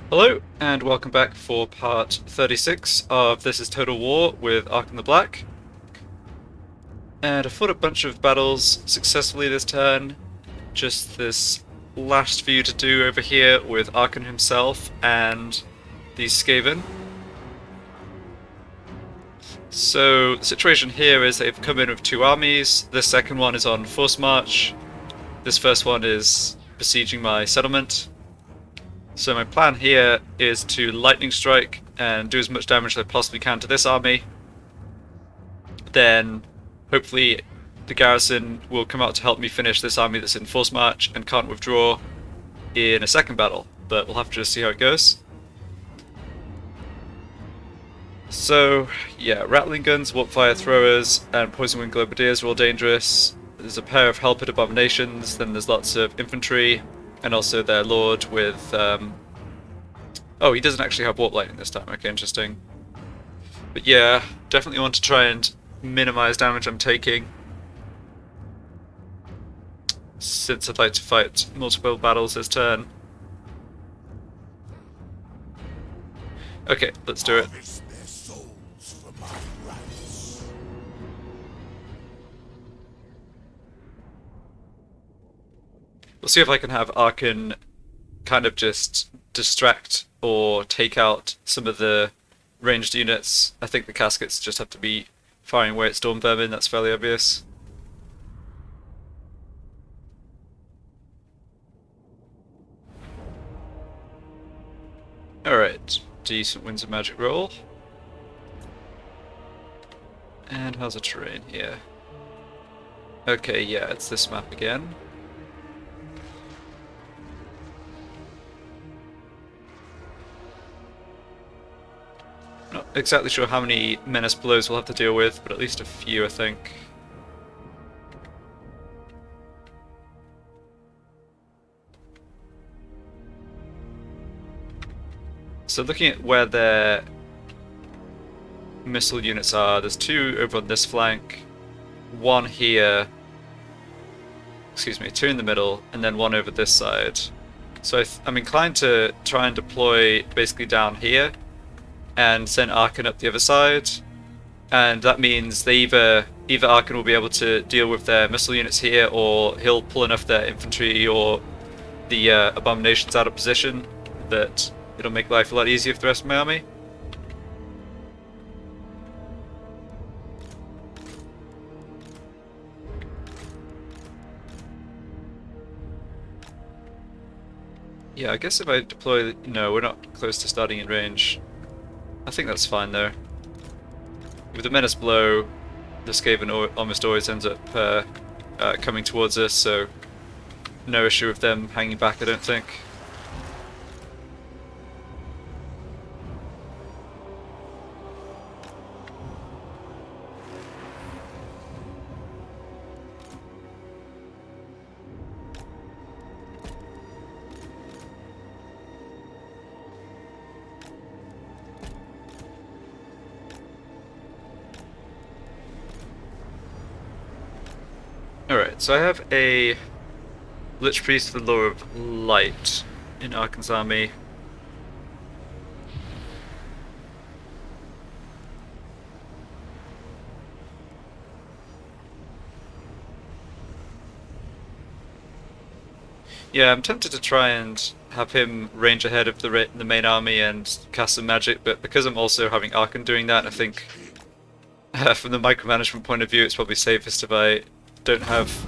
Hello, and welcome back for part 36 of This is Total War with Arkhan the Black. And I fought a bunch of battles successfully this turn. Just this last few to do over here with Arkhan himself and the Skaven. So the situation here is they've come in with two armies. This second one is on force march. This first one is besieging my settlement. So my plan here is to lightning strike and do as much damage as I possibly can to this army. Then hopefully the garrison will come out to help me finish this army that's in force march and can't withdraw in a second battle, but we'll have to just see how it goes. So yeah, rattling guns, warp fire throwers, and poison wing globadiers are all dangerous. There's a pair of helped abominations, then there's lots of infantry, and also their lord with oh, he doesn't actually have warp lightning this time. Okay, interesting. But yeah, definitely want to try and minimize damage I'm taking, since I'd like to fight multiple battles this turn. Okay, let's do it. We'll see if I can have Arkhan kind of just distract or take out some of the ranged units. I think the caskets just have to be firing away at storm vermin, that's fairly obvious. Alright, decent Winds of Magic roll. And how's the terrain here? Okay, yeah, it's this map again. Not exactly sure how many menace blows we'll have to deal with, but at least a few, I think. So looking at where their missile units are, there's two over on this flank, one here, excuse me, two in the middle, and then one over this side. So I'm inclined to try and deploy basically down here and send Arkhan up the other side, and that means they either Arkhan will be able to deal with their missile units here, or he'll pull enough their infantry or the abominations out of position that it'll make life a lot easier for the rest of my army. Yeah, I guess if I deploy... No, we're not close to starting in range. I think that's fine though. With the menace blow, the Skaven almost always ends up coming towards us, so no issue with them hanging back, I don't think. Alright, so I have a Lich Priest of the Law of Light in Arkhan's army. Yeah, I'm tempted to try and have him range ahead of the main army and cast some magic, but because I'm also having Arkhan doing that, I think from the micromanagement point of view it's probably safest if I don't have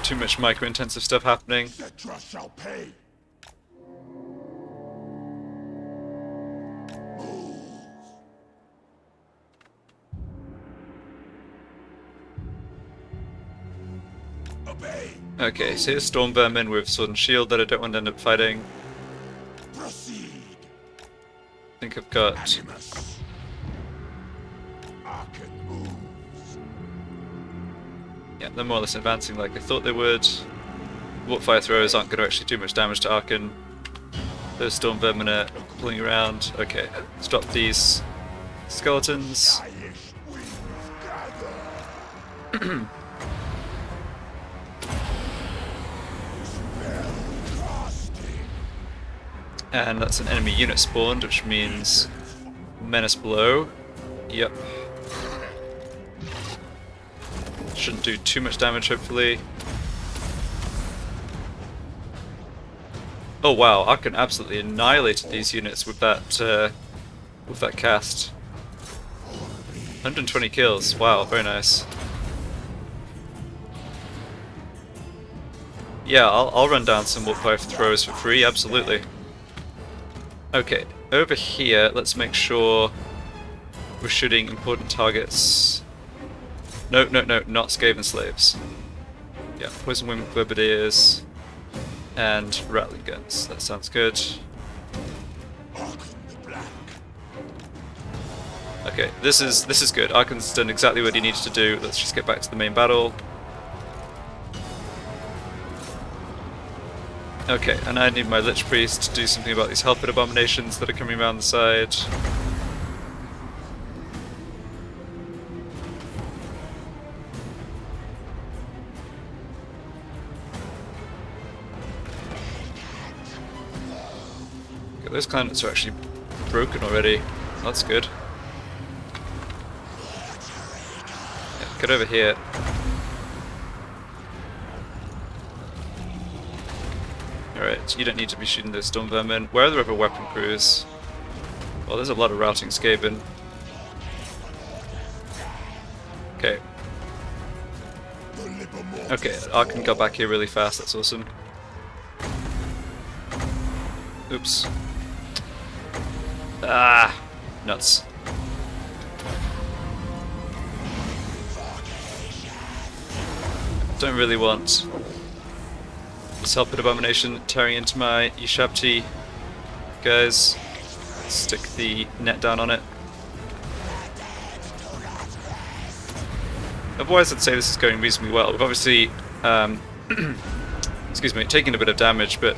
too much micro-intensive stuff happening. Shall pay. Obey. Okay, so here's Storm Vermin with Sword and Shield that I don't want to end up fighting. Proceed. I think I've got... Animus. Arkhan moves. Yeah, they're more or less advancing like I thought they would. Warp Fire Throwers aren't going to actually do much damage to Arkhan. Those Storm Vermin are pulling around. Okay, let's drop these skeletons. And that's an enemy unit spawned, which means menace below. Yep. Shouldn't do too much damage, hopefully. Oh wow, Arkhan absolutely annihilated these units with that cast. 120 kills. Wow, very nice. Yeah, I'll run down some warp fire throws for free. Absolutely. Okay, over here, let's make sure we're shooting important targets. No, not Skaven slaves. Yeah, poison wing bombardiers and rattling guns. That sounds good. Arkhan the Black. Okay, this is good. Arkhan's done exactly what he needs to do. Let's just get back to the main battle. Okay, and I need my Lich Priest to do something about these Hellpit abominations that are coming around the side. Okay, those planets are actually broken already. That's good. Yeah, get over here. Alright, you don't need to be shooting those storm vermin. Where are the other weapon crews? Well, there's a lot of routing Skaven. Okay. Okay, Arkhan got back here really fast, that's awesome. Oops. Ah! Nuts. Don't really want this Hellpit abomination tearing into my Yushabti guys. Stick the net down on it. Otherwise I'd say this is going reasonably well. We've obviously excuse me, taken a bit of damage, but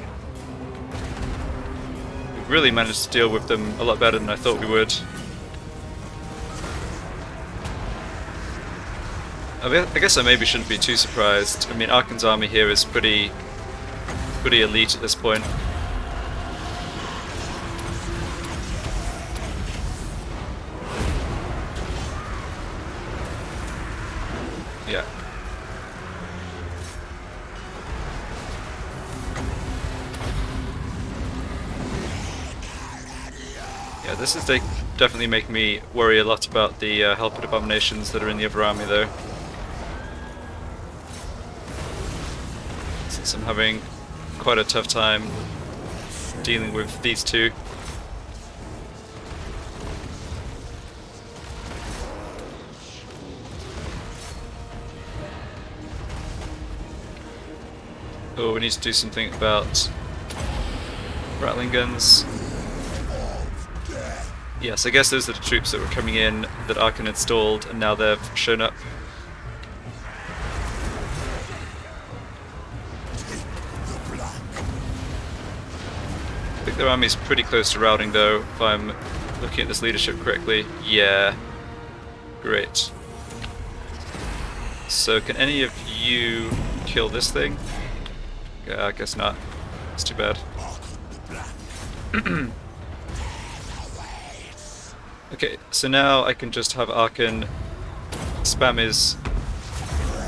we've really managed to deal with them a lot better than I thought we would. I guess I maybe shouldn't be too surprised. I mean, Arkhan's army here is pretty elite at this point. Yeah. Yeah, this is definitely making me worry a lot about the Hellpit abominations that are in the other army, though. Since I'm having quite a tough time dealing with these two. Oh, we need to do something about rattling guns. Yes, I guess those are the troops that were coming in that Arkhan installed, and now they've shown up. I think their army's pretty close to routing though, if I'm looking at this leadership correctly. Yeah. Great. So can any of you kill this thing? Yeah, I guess not. It's too bad. Okay, so now I can just have Arkhan spam his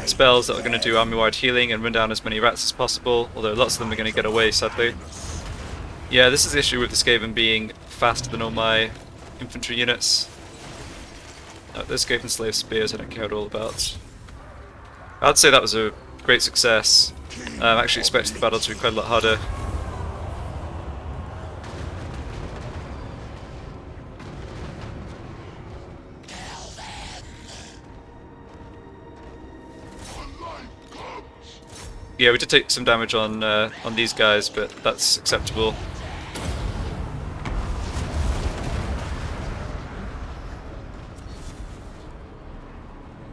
spells that are going to do army-wide healing and run down as many rats as possible, although lots of them are going to get away, sadly. Yeah, this is the issue with the Skaven being faster than all my infantry units. Those Skaven slave spears I don't care at all about. I'd say that was a great success. I'm actually expecting the battle to be quite a lot harder. Yeah, we did take some damage on these guys, but that's acceptable.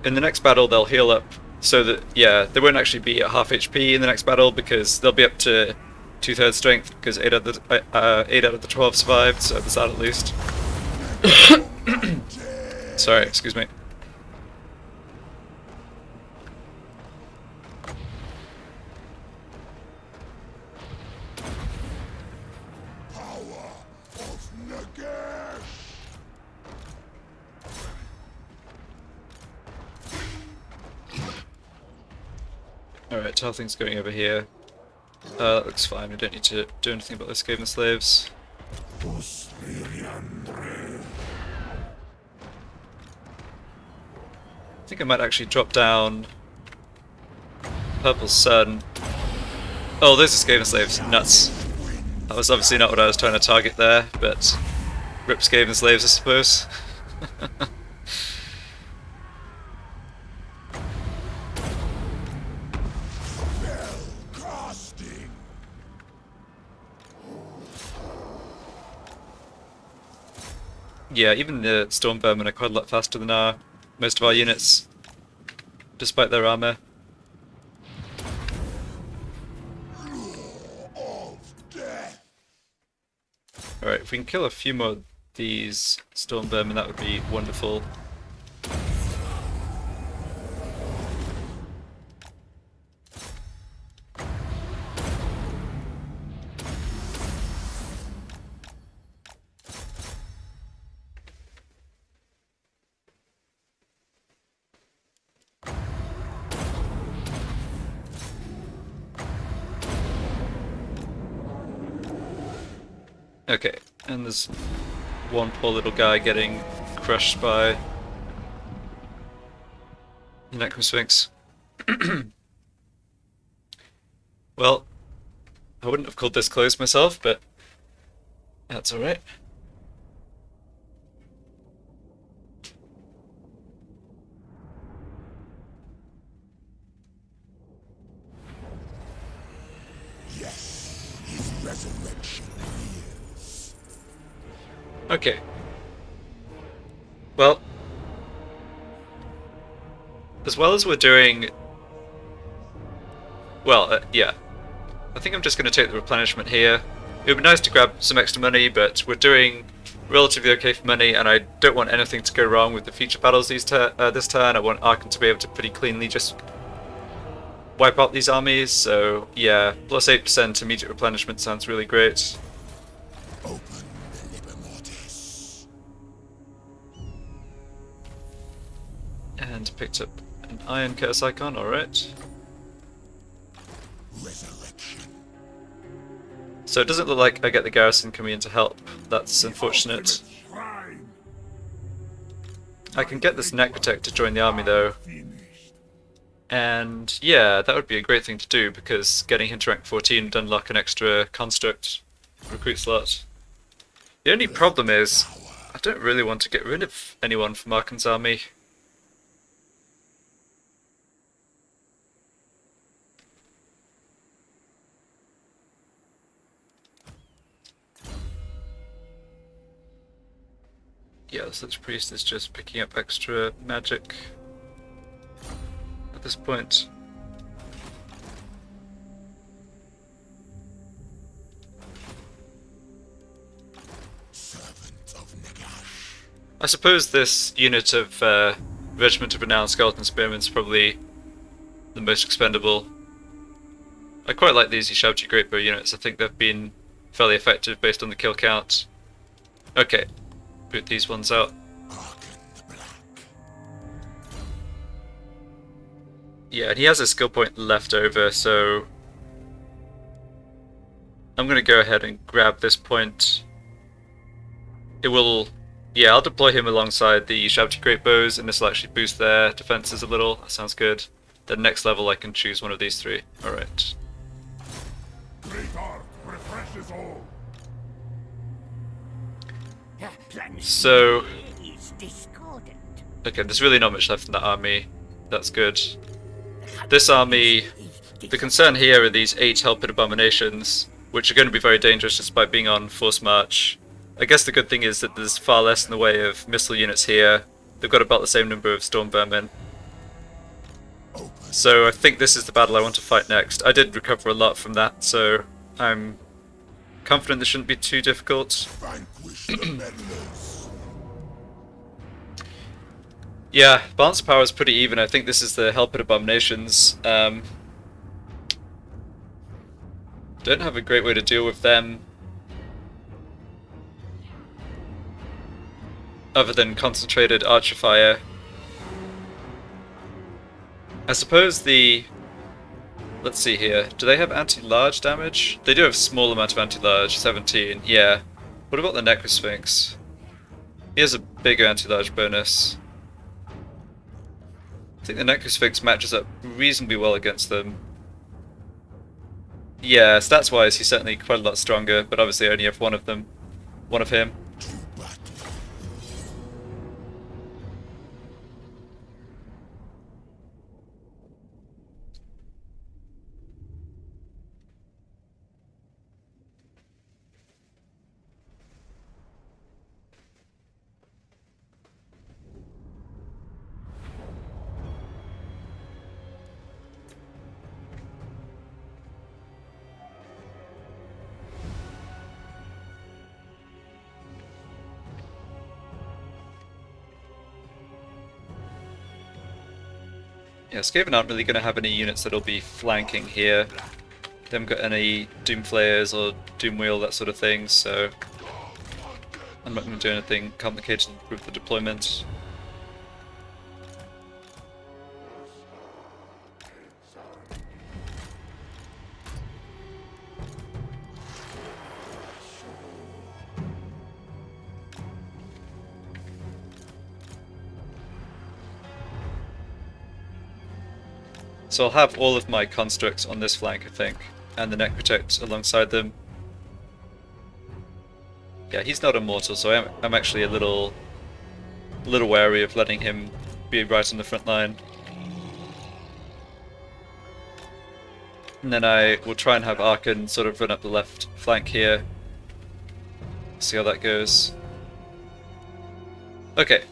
In the next battle, they'll heal up so that, yeah, they won't actually be at half HP in the next battle because they'll be up to 2/3 strength because 8 out of the 12 survived, so there's that at least. Sorry, excuse me. Alright, how are things going over here? That looks fine, we don't need to do anything about the Skaven slaves. I think I might actually drop down Purple Sun. Oh, those are Skaven slaves. Nuts. That was obviously not what I was trying to target there, but rip Skaven slaves, I suppose. Yeah, even the Storm Vermin are quite a lot faster than most of our units, despite their armor. Alright, if we can kill a few more of these Storm Vermin, that would be wonderful. Okay, and there's one poor little guy getting crushed by the Necrosphinx. Well, I wouldn't have called this close myself, but that's alright. Yes, his resurrection lives. Okay. Well, as well as we're doing... Well, yeah. I think I'm just going to take the replenishment here. It would be nice to grab some extra money, but we're doing relatively okay for money, and I don't want anything to go wrong with the future battles this turn. I want Arkhan to be able to pretty cleanly just wipe out these armies, so yeah, plus 8% immediate replenishment sounds really great. Open the Liber Mortis. And picked up an Iron Curse icon, alright. Resurrection. So it doesn't look like I get the garrison coming in to help. That's unfortunate. Shrine. I can get this Necrotech to join the army though. Finished. And yeah, that would be a great thing to do because getting him to rank 14 would unlock an extra construct recruit slot. The only problem is, I don't really want to get rid of anyone from Arkhan's army. Yeah, the Lich Priest is just picking up extra magic at this point. Servant of Nagash. I suppose this unit of Regiment of Renowned Skeleton Spearmen is probably the most expendable. I quite like these Yushabti Greatbow units. I think they've been fairly effective based on the kill count. Okay, boot these ones out. Arkhan the Black. Yeah, and he has a skill point left over, so I'm going to go ahead and grab this point. It will... Yeah, I'll deploy him alongside the Yushabti Greatbows, and this will actually boost their defenses a little. That sounds good. Then next level I can choose one of these three. Alright. Great art refreshes all. So... Is discordant. Okay, there's really not much left in that army. That's good. This army... The concern here are these 8 Hellpit Abominations, which are going to be very dangerous despite being on force march. I guess the good thing is that there's far less in the way of missile units here. They've got about the same number of Storm Vermin. So I think this is the battle I want to fight next. I did recover a lot from that, so I'm confident this shouldn't be too difficult. Vanquish the meddlers. Yeah, balance of power is pretty even. I think this is the Hellpit Abominations. Don't have a great way to deal with them other than concentrated archer fire. I suppose the Let's see here. Do they have anti-large damage? They do have small amount of anti-large, 17. Yeah. What about the Necrosphinx? He has a bigger anti-large bonus. I think the Necrosphinx matches up reasonably well against them. Yeah, stats-wise he's certainly quite a lot stronger, but obviously I only have one of them. One of him. Yeah, Skaven aren't really going to have any units that'll be flanking here. They haven't got any Doomflayers or Doomwheel, that sort of thing, so I'm not going to do anything complicated with the deployment. So I'll have all of my constructs on this flank, I think, and the Neck Protect alongside them. Yeah, he's not immortal, so I'm actually a little wary of letting him be right on the front line. And then I will try and have Arkhan sort of run up the left flank here. See how that goes. Okay.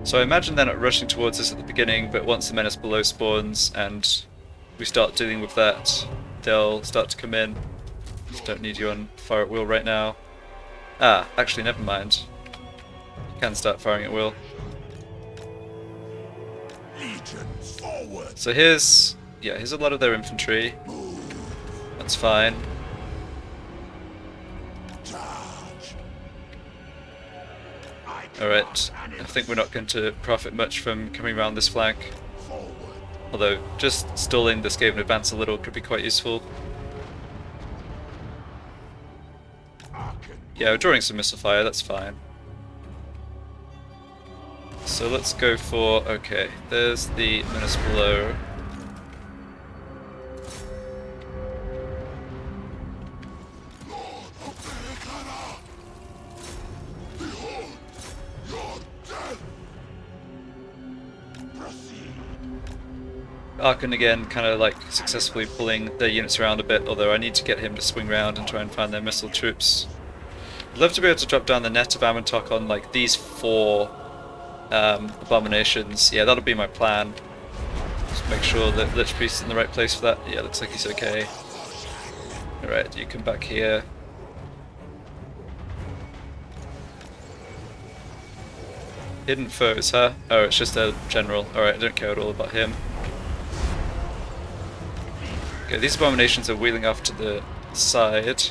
So I imagine they're not rushing towards us at the beginning, but once the Menace Below spawns and we start dealing with that, they'll start to come in. Just don't need you on fire at will right now. Ah, actually never mind. You can start firing at will. Legions forward. So here's a lot of their infantry. That's fine. Alright, I think we're not going to profit much from coming around this flank. Although, just stalling the Skaven advance a little could be quite useful. Yeah, we're drawing some missile fire, that's fine. So let's go for... okay, there's the Menace Below. Arkhan again, kind of like successfully pulling their units around a bit, although I need to get him to swing round and try and find their missile troops. I'd love to be able to drop down the net of Amantok on like these 4 abominations. Yeah, that'll be my plan. Just make sure that Lich Priest is in the right place for that. Yeah, looks like he's okay. Alright, you come back here. Hidden foes, huh? Oh, it's just a general. Alright, I don't care at all about him. Okay, these abominations are wheeling off to the side.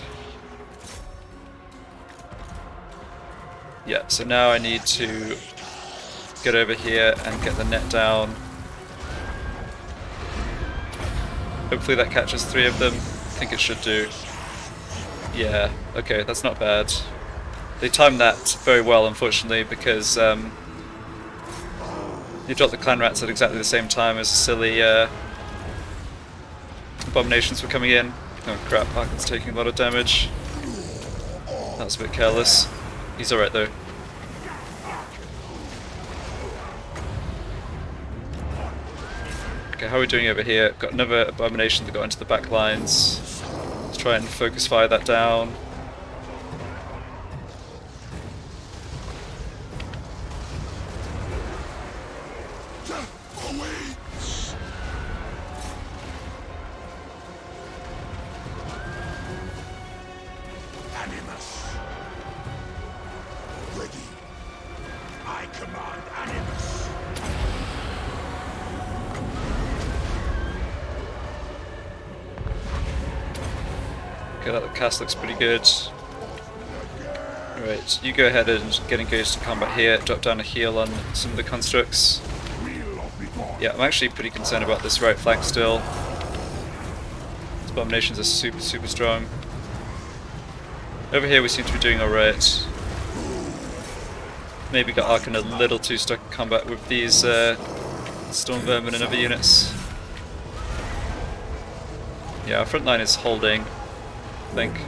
Yeah, so now I need to get over here and get the net down. Hopefully that catches 3 of them. I think it should do. Yeah, okay, that's not bad. They timed that very well, unfortunately, because you dropped the clan rats at exactly the same time as the silly abominations were coming in. Oh crap, Arkhan's taking a lot of damage. That was a bit careless. He's alright though. Okay, how are we doing over here? Got another abomination that got into the back lines. Let's try and focus fire that down. Okay, that cast looks pretty good. Alright, you go ahead and get engaged in combat here, drop down a heal on some of the constructs. Yeah, I'm actually pretty concerned about this right flank still. These abominations are super, super strong. Over here we seem to be doing alright. Maybe got Arkhan a little too stuck in combat with these Storm Vermin and other units. Yeah, our front line is holding, I think.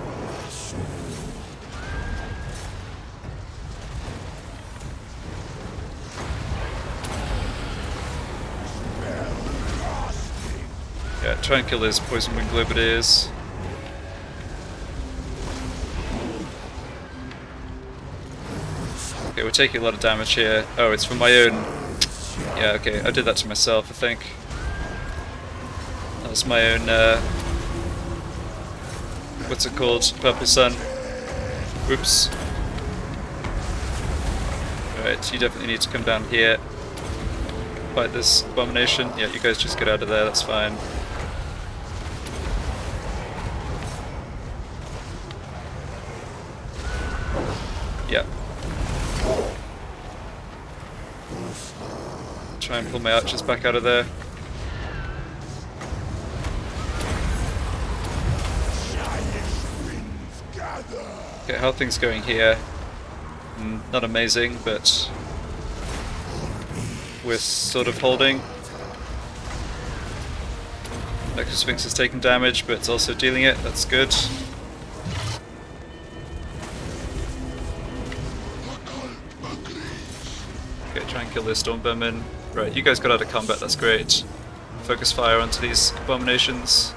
Yeah, try and kill those poison wing globideers. Okay, we're taking a lot of damage here. Oh, it's from my own... Yeah, okay, I did that to myself, I think. That was my own, what's it called? Purple Sun. Whoops. Alright, you definitely need to come down here. Fight this abomination. Yeah, you guys just get out of there, that's fine. Yeah. Try and pull my archers back out of there. Okay, how are things going here? Not amazing, but we're sort of holding. Sphinx has taken damage, but it's also dealing it. That's good. Okay, try and kill this Storm Vermin. Right, you guys got out of combat, that's great. Focus fire onto these abominations.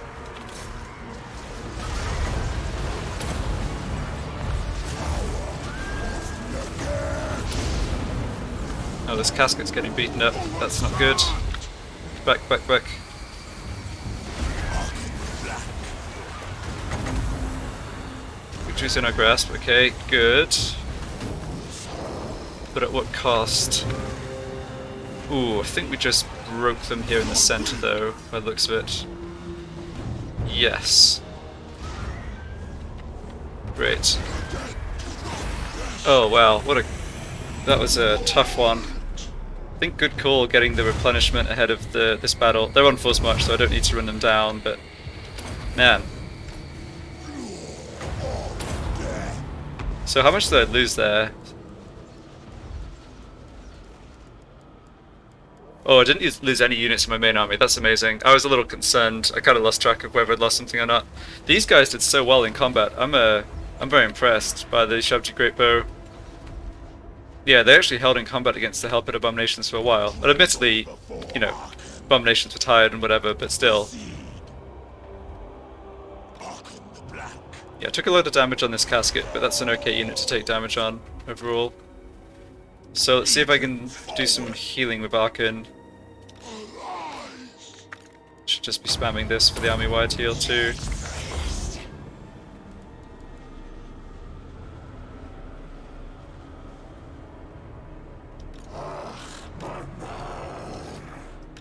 Oh, this casket's getting beaten up. That's not good. Back, back, back. Victory's in our grasp. Okay, good. But at what cost? Ooh, I think we just broke them here in the center though, by the looks of it. Yes. Great. Oh wow, that was a tough one. I think good call getting the replenishment ahead of this battle. They're on force march, so I don't need to run them down, but man. So how much did I lose there? Oh, I didn't lose any units in my main army. That's amazing. I was a little concerned. I kind of lost track of whether I'd lost something or not. These guys did so well in combat. I'm very impressed by the Shabji Great Bow. Yeah, they actually held in combat against the Hellpit Abominations for a while. But admittedly, you know, Abominations were tired and whatever, but still. Yeah, I took a lot of damage on this casket, but that's an okay unit to take damage on overall. So let's see if I can do some healing with Arkhan. Should just be spamming this for the army-wide heal too.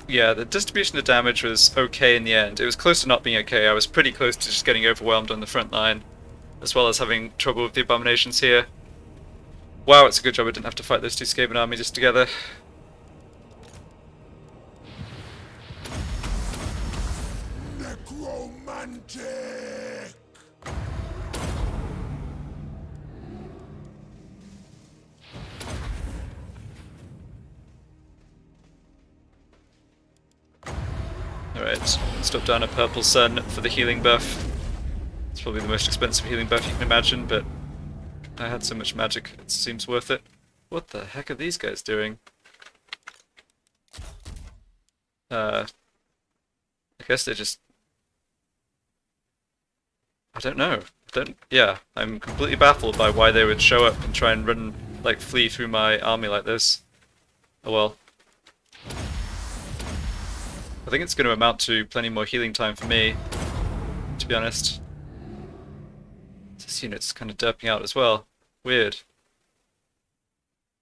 Yeah, the distribution of damage was okay in the end. It was close to not being okay. I was pretty close to just getting overwhelmed on the front line, as well as having trouble with the abominations here. Wow, it's a good job I didn't have to fight those two Skaven armies together. Necromantic! Alright, let's drop down a Purple Sun for the healing buff. It's probably the most expensive healing buff you can imagine, but I had so much magic, it seems worth it. What the heck are these guys doing? I guess they just... I don't know. Yeah, I'm completely baffled by why they would show up and try and run, like, flee through my army like this. Oh well. I think it's going to amount to plenty more healing time for me, to be honest. This unit's kind of derping out as well. Weird.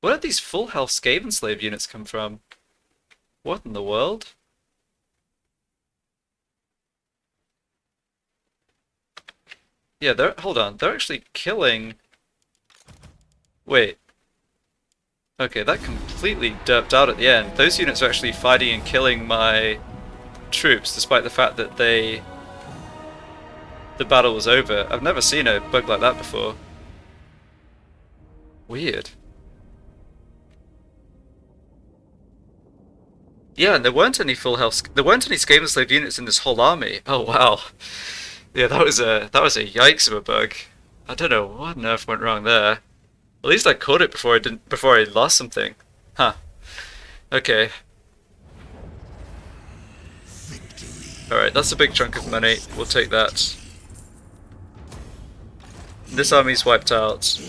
Where did these full health Skaven slave units come from? What in the world? Yeah, hold on. They're actually killing Wait. Okay, that completely derped out at the end. Those units are actually fighting and killing my troops, despite the fact that the battle was over. I've never seen a bug like that before. Weird. Yeah, and there weren't any full health. There weren't any Skaven slave units in this whole army. Oh wow. Yeah, that was a yikes of a bug. I don't know what on earth went wrong there. At least I caught it before I lost something. Huh. Okay. Alright, that's a big chunk of money. We'll take that. This army's wiped out.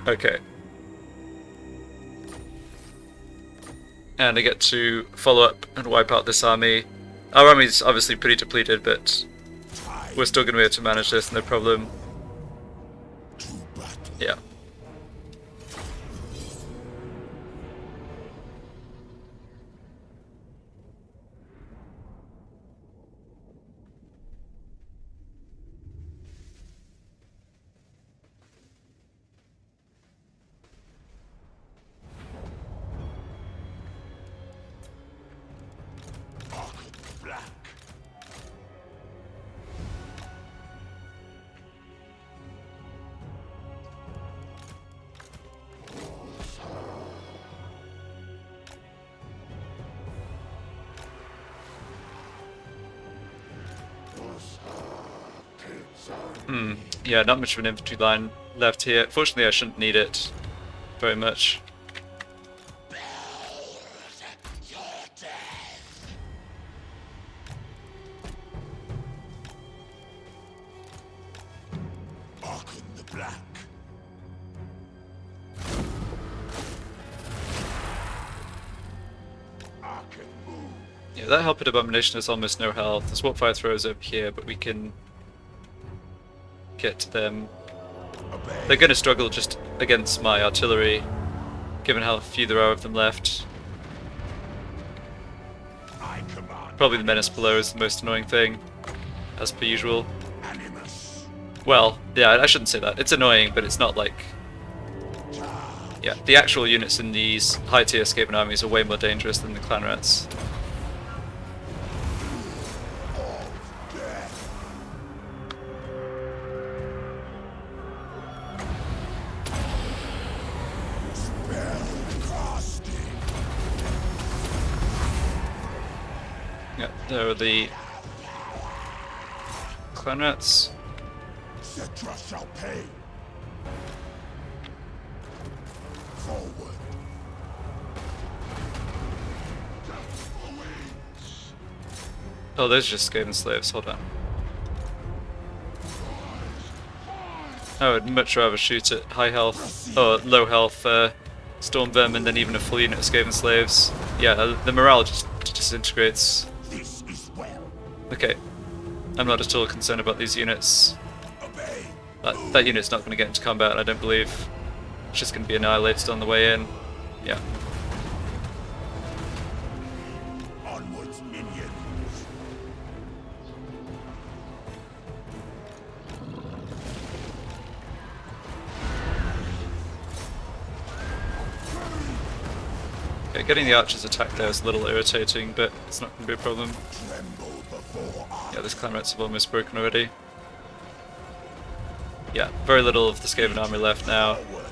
Okay. And I get to follow up and wipe out this army. Our army's obviously pretty depleted, but we're still going to be able to manage this, no problem. Yeah. Yeah, not much of an infantry line left here. Fortunately, I shouldn't need it very much. Arkhan the Black. Arkhan move. Yeah, that Helped Abomination has almost no health. The Swap Fire Thrower is over here, but we can get to them. They're going to struggle just against my artillery, given how few there are of them left. Probably the menace below is the most annoying thing, as per usual. Well, yeah, I shouldn't say that. It's annoying, but it's not like... Yeah, the actual units in these high-tier Skaven armies are way more dangerous than the clan rats. Yeah, there are the clan rats. Cetra shall pay. Forward. Oh, those are just Skaven slaves, hold on. I would much rather shoot at high health, or low health Storm Vermin than even a full unit of Skaven slaves. Yeah, the morale just disintegrates. This is well. Okay, I'm not at all concerned about these units. Obey. That unit's not going to get into combat, I don't believe. It's just going to be annihilated on the way in. Yeah. Onwards, minions. Okay, getting the archers attacked there is a little irritating, but it's not going to be a problem. Tremble before Yeah, this clan rats have almost broken already. Yeah, very little of the Skaven army left now. forward.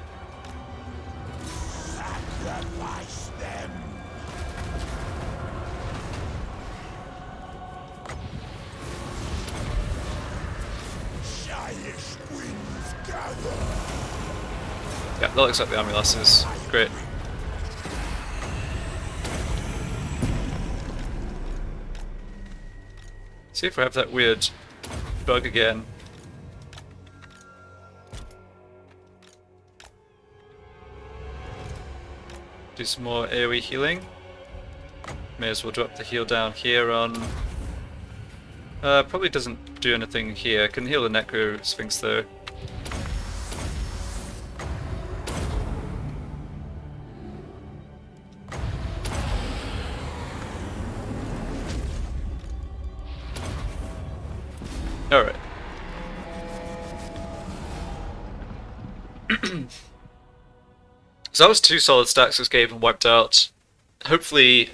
Sacrifice them. Shyish winds gather. Yeah, that looks like the army losses. Great. See if I have that weird bug again. Do some more AoE healing. May as well drop the heal down here on... probably doesn't do anything here. Can heal the Necro Sphinx though. Alright. So that was 2 solid stacks this gave and wiped out. Hopefully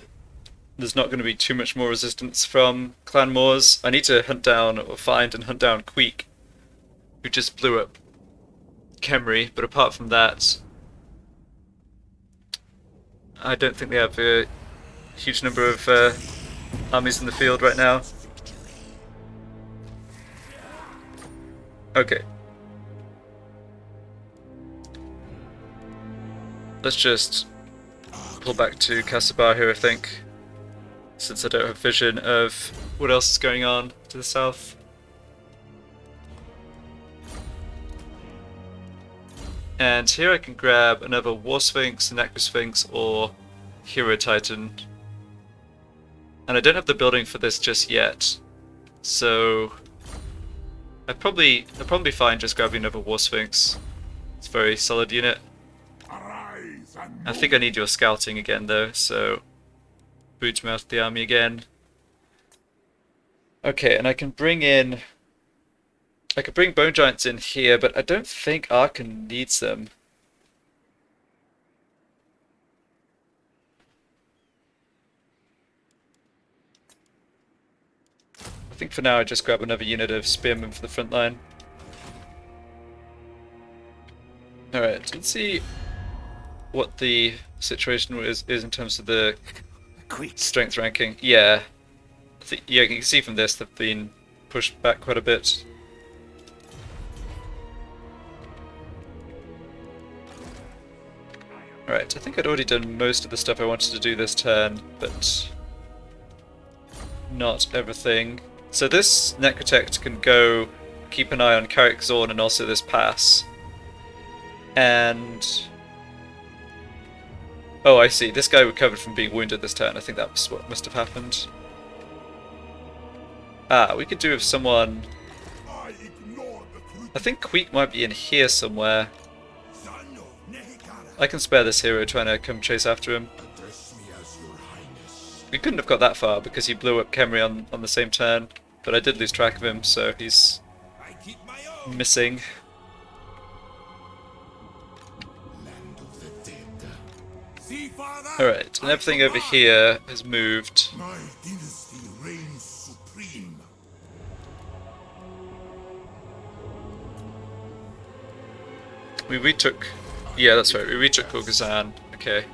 there's not going to be too much more resistance from Clan Moors. I need to hunt down, or find and hunt down Queek, who just blew up Khemri, but apart from that, I don't think they have a huge number of armies in the field right now. Okay. Let's just pull back to Kasabar here, I think, since I don't have vision of what else is going on to the south. And here I can grab another War Sphinx, Necro Sphinx, or Hero Titan. And I don't have the building for this just yet, so I'd probably be fine just grabbing another War Sphinx. It's a very solid unit. I think I need your scouting again though, so boot him out of the army again. Okay, and I can bring Bone Giants in here, but I don't think Arkhan needs them. I think for now I just grab another unit of Spearmen for the front line. Alright, let's see what the situation is in terms of the strength ranking. Yeah, yeah, you can see from this they've been pushed back quite a bit. Alright, I think I'd already done most of the stuff I wanted to do this turn, but not everything. So this Necrotect can go keep an eye on Carrick Zorn and also this pass. And oh, I see. This guy recovered from being wounded this turn. I think that was what must have happened. Ah, we could do with someone. I think Queek might be in here somewhere. I can spare this hero trying to come chase after him. We couldn't have got that far because he blew up Khemri on the same turn, but I did lose track of him, so he's missing. Alright, and everything over here has moved. My dynasty reigns supreme. We retook... Yeah, that's right, we retook Kogazan. Okay.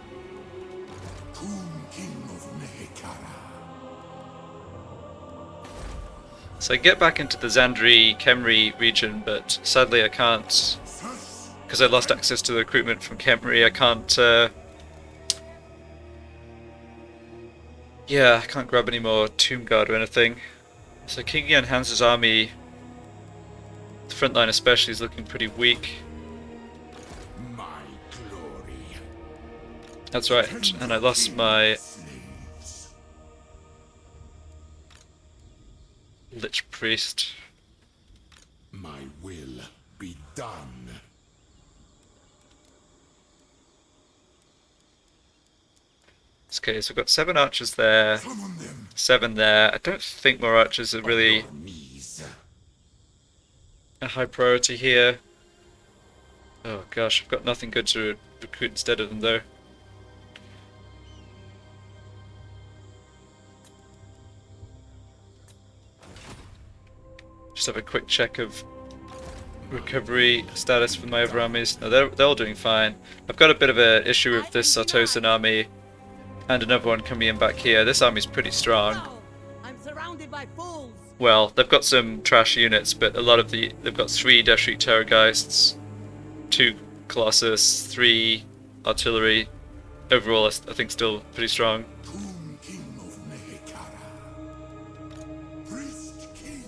King of Mehekara. So I get back into the Zandri Khemri region, but sadly I can't, because I lost access to the recruitment from Khemri. I can't yeah, I can't grab any more Tomb Guard or anything. So King Yan Han's army, the front line especially, is looking pretty weak. My glory. That's right, and I lost my Lich Priest. My will be done. Okay, so we've got 7 archers there, Summon them. 7 there. I don't think more archers are really On your knees. a high priority here. Oh gosh, I've got nothing good to recruit instead of them though. Just have a quick check of recovery status for my other armies. No, they're all doing fine. I've got a bit of an issue with this Sartosan army and another one coming in back here. This army's pretty strong. I'm surrounded by fools. Well, they've got some trash units, but a lot of they've got 3 Deshreek Terrorgeists, 2 Colossus, 3 artillery. Overall, I think still pretty strong. King of Mehekara. Priest King.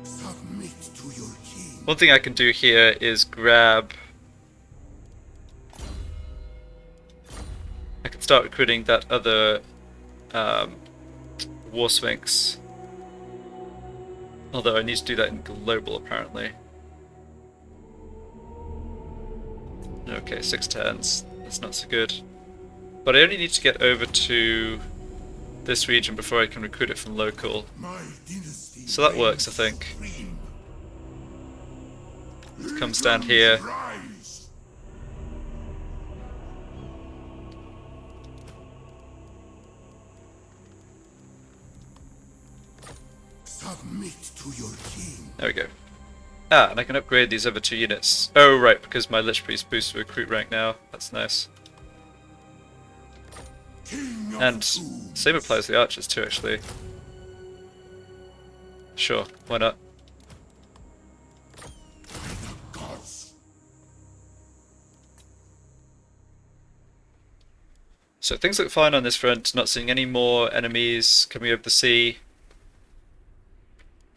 Submit to your king. One thing I can do here is grab... I can start recruiting that other War Sphinx. Although I need to do that in global apparently. Okay, 6 turns. That's not so good. But I only need to get over to this region before I can recruit it from local. My dynasty So that works, I reigns think. supreme. comes down here. Rise. Submit to your king. There we go. Ah, and I can upgrade these other 2 units. Oh, right, because my Lich Priest boosts recruit rank now. That's nice. King of And Doom. same applies to the archers too, actually. Sure, why not? By the gods. So things look fine on this front. Not seeing any more enemies coming over the sea.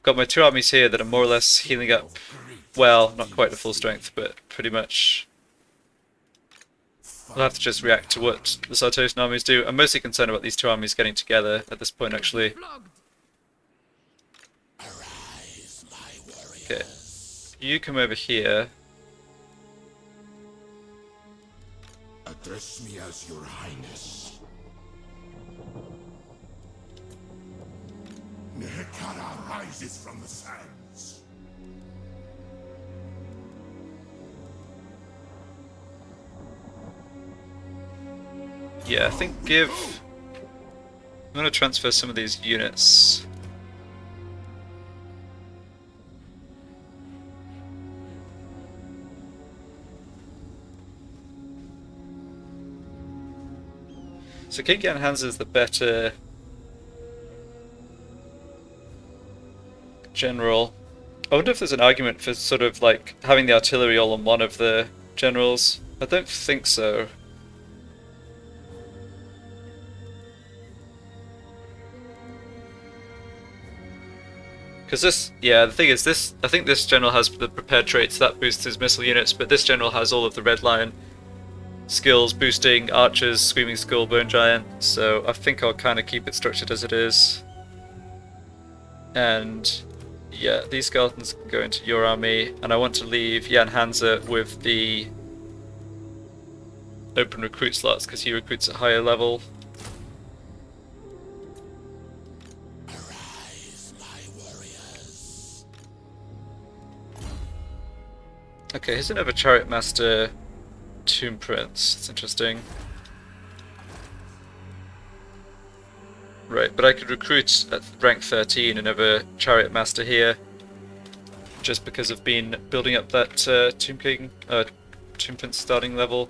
Got my 2 armies here that are more or less healing up. Well, not quite to full strength, but pretty much. We'll have to just react to what the Sartosan armies do. I'm mostly concerned about these 2 armies getting together at this point, actually. Okay, you come over here. Address me as your highness. Nehekara rises from the sands. Yeah, I think give... I'm going to transfer some of these units. So King Hans is the better general. I wonder if there's an argument for sort of like having the artillery all on one of the generals. I don't think so. Because this, yeah, the thing is this, I think this general has the prepared traits that boosts his missile units, but this general has all of the red line skills boosting archers, screaming skull, bone giant, so I think I'll kind of keep it structured as it is. And yeah, these skeletons can go into your army, and I want to leave Jan Hansa with the open recruit slots because he recruits at higher level. Arise, my warriors. Okay, here's another chariot master. Tomb Prince, that's interesting. Right, but I could recruit at rank 13 another Chariot Master here, just because I've been building up that Tomb Prince starting level.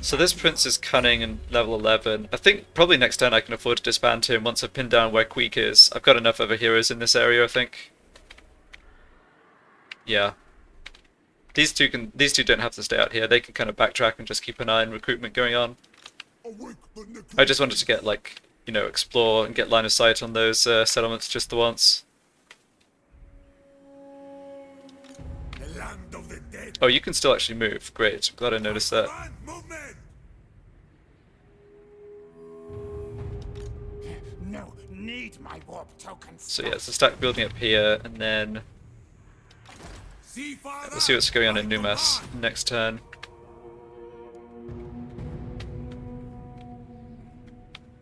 So this Prince is cunning and level 11. I think probably next turn I can afford to disband him once I've pinned down where Queek is. I've got enough other heroes in this area, I think. Yeah. These two don't have to stay out here. They can kind of backtrack and just keep an eye on recruitment going on. I just wanted to get, like, you know, explore and get line of sight on those settlements just the once. The land of the dead. Oh, you can still actually move. Great. I'm glad I noticed that. Movement. No need my warp tokens. So yeah, so stack building up here, and then we'll see what's going on in Numas next turn.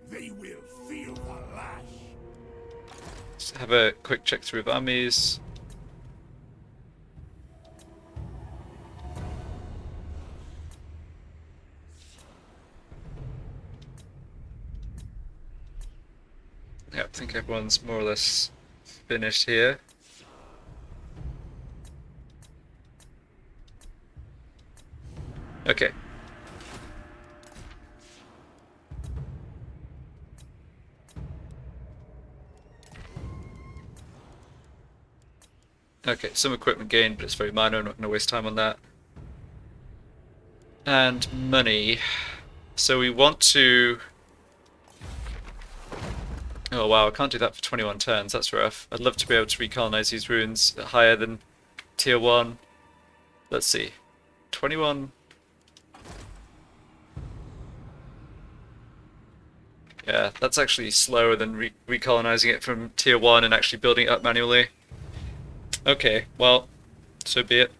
They will feel the lash. Let's have a quick check through of armies. Yeah, I think everyone's more or less finished here. Okay. Okay, some equipment gain, but it's very minor, I'm not going to waste time on that. And money. So we want to... Oh wow, I can't do that for 21 turns, that's rough. I'd love to be able to recolonize these runes higher than tier 1. Let's see. 21... Yeah, that's actually slower than recolonizing it from tier 1 and actually building it up manually. Okay, well, so be it.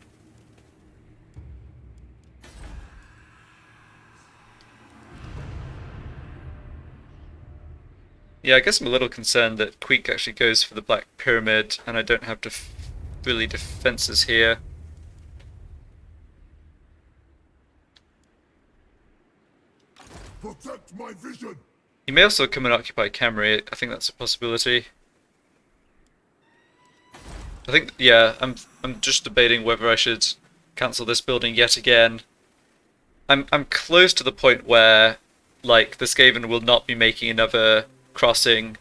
Yeah, I guess I'm a little concerned that Queek actually goes for the Black Pyramid and I don't have really defenses here. Protect my vision. He may also come and occupy Camry. I think that's a possibility. I think, yeah, I'm just debating whether I should cancel this building yet again. I'm close to the point where, like, the Skaven will not be making another crossing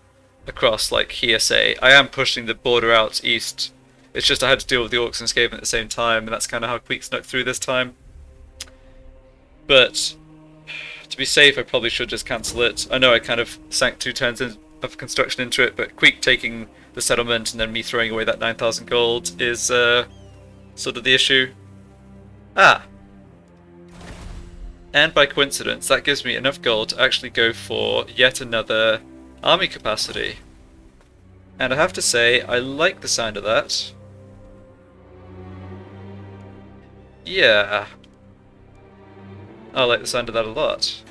across, like, here, say. I am pushing the border out east. It's just I had to deal with the Orcs and Skaven at the same time, and that's kind of how Queek snuck through this time. But to be safe, I probably should just cancel it. I know I kind of sank 2 turns of construction into it, but Queek taking the settlement and then me throwing away that 9,000 gold is sort of the issue. Ah! And by coincidence, that gives me enough gold to actually go for yet another army capacity. And I have to say, I like the sound of that. Yeah. I like the sound of that a lot.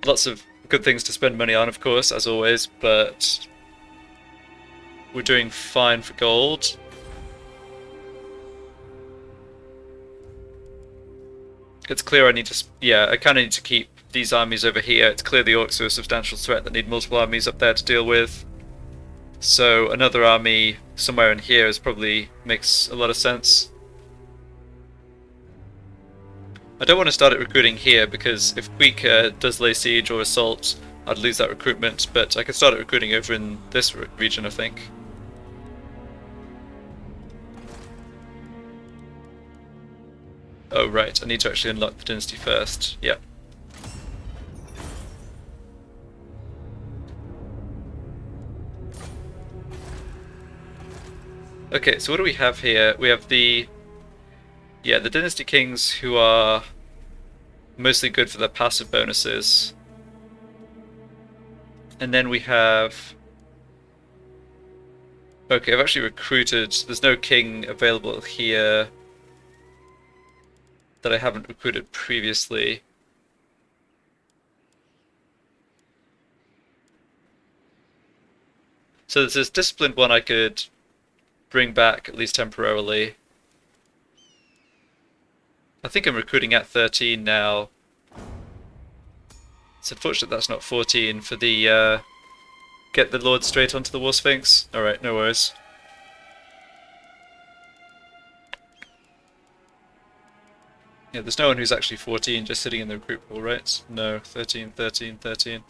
Lots of good things to spend money on, of course, as always, but we're doing fine for gold. It's clear I need to, yeah, I kind of need to keep these armies over here. It's clear the Orcs are a substantial threat that need multiple armies up there to deal with. So another army somewhere in here is probably makes a lot of sense. I don't want to start it recruiting here because if Queek does lay siege or assault, I'd lose that recruitment, but I could start it recruiting over in this region, I think. Oh right, I need to actually unlock the dynasty first. Yeah. Okay, so what do we have here? We have the dynasty kings who are mostly good for their passive bonuses. And then we have... Okay, I've actually recruited... There's no king available here that I haven't recruited previously. So there's this disciplined one I could bring back, at least temporarily. I think I'm recruiting at 13 now. It's unfortunate that's not 14 for the get the Lord straight onto the War Sphinx. Alright, no worries. Yeah, there's no one who's actually 14 just sitting in the recruit pool, right? No, 13, 13, 13.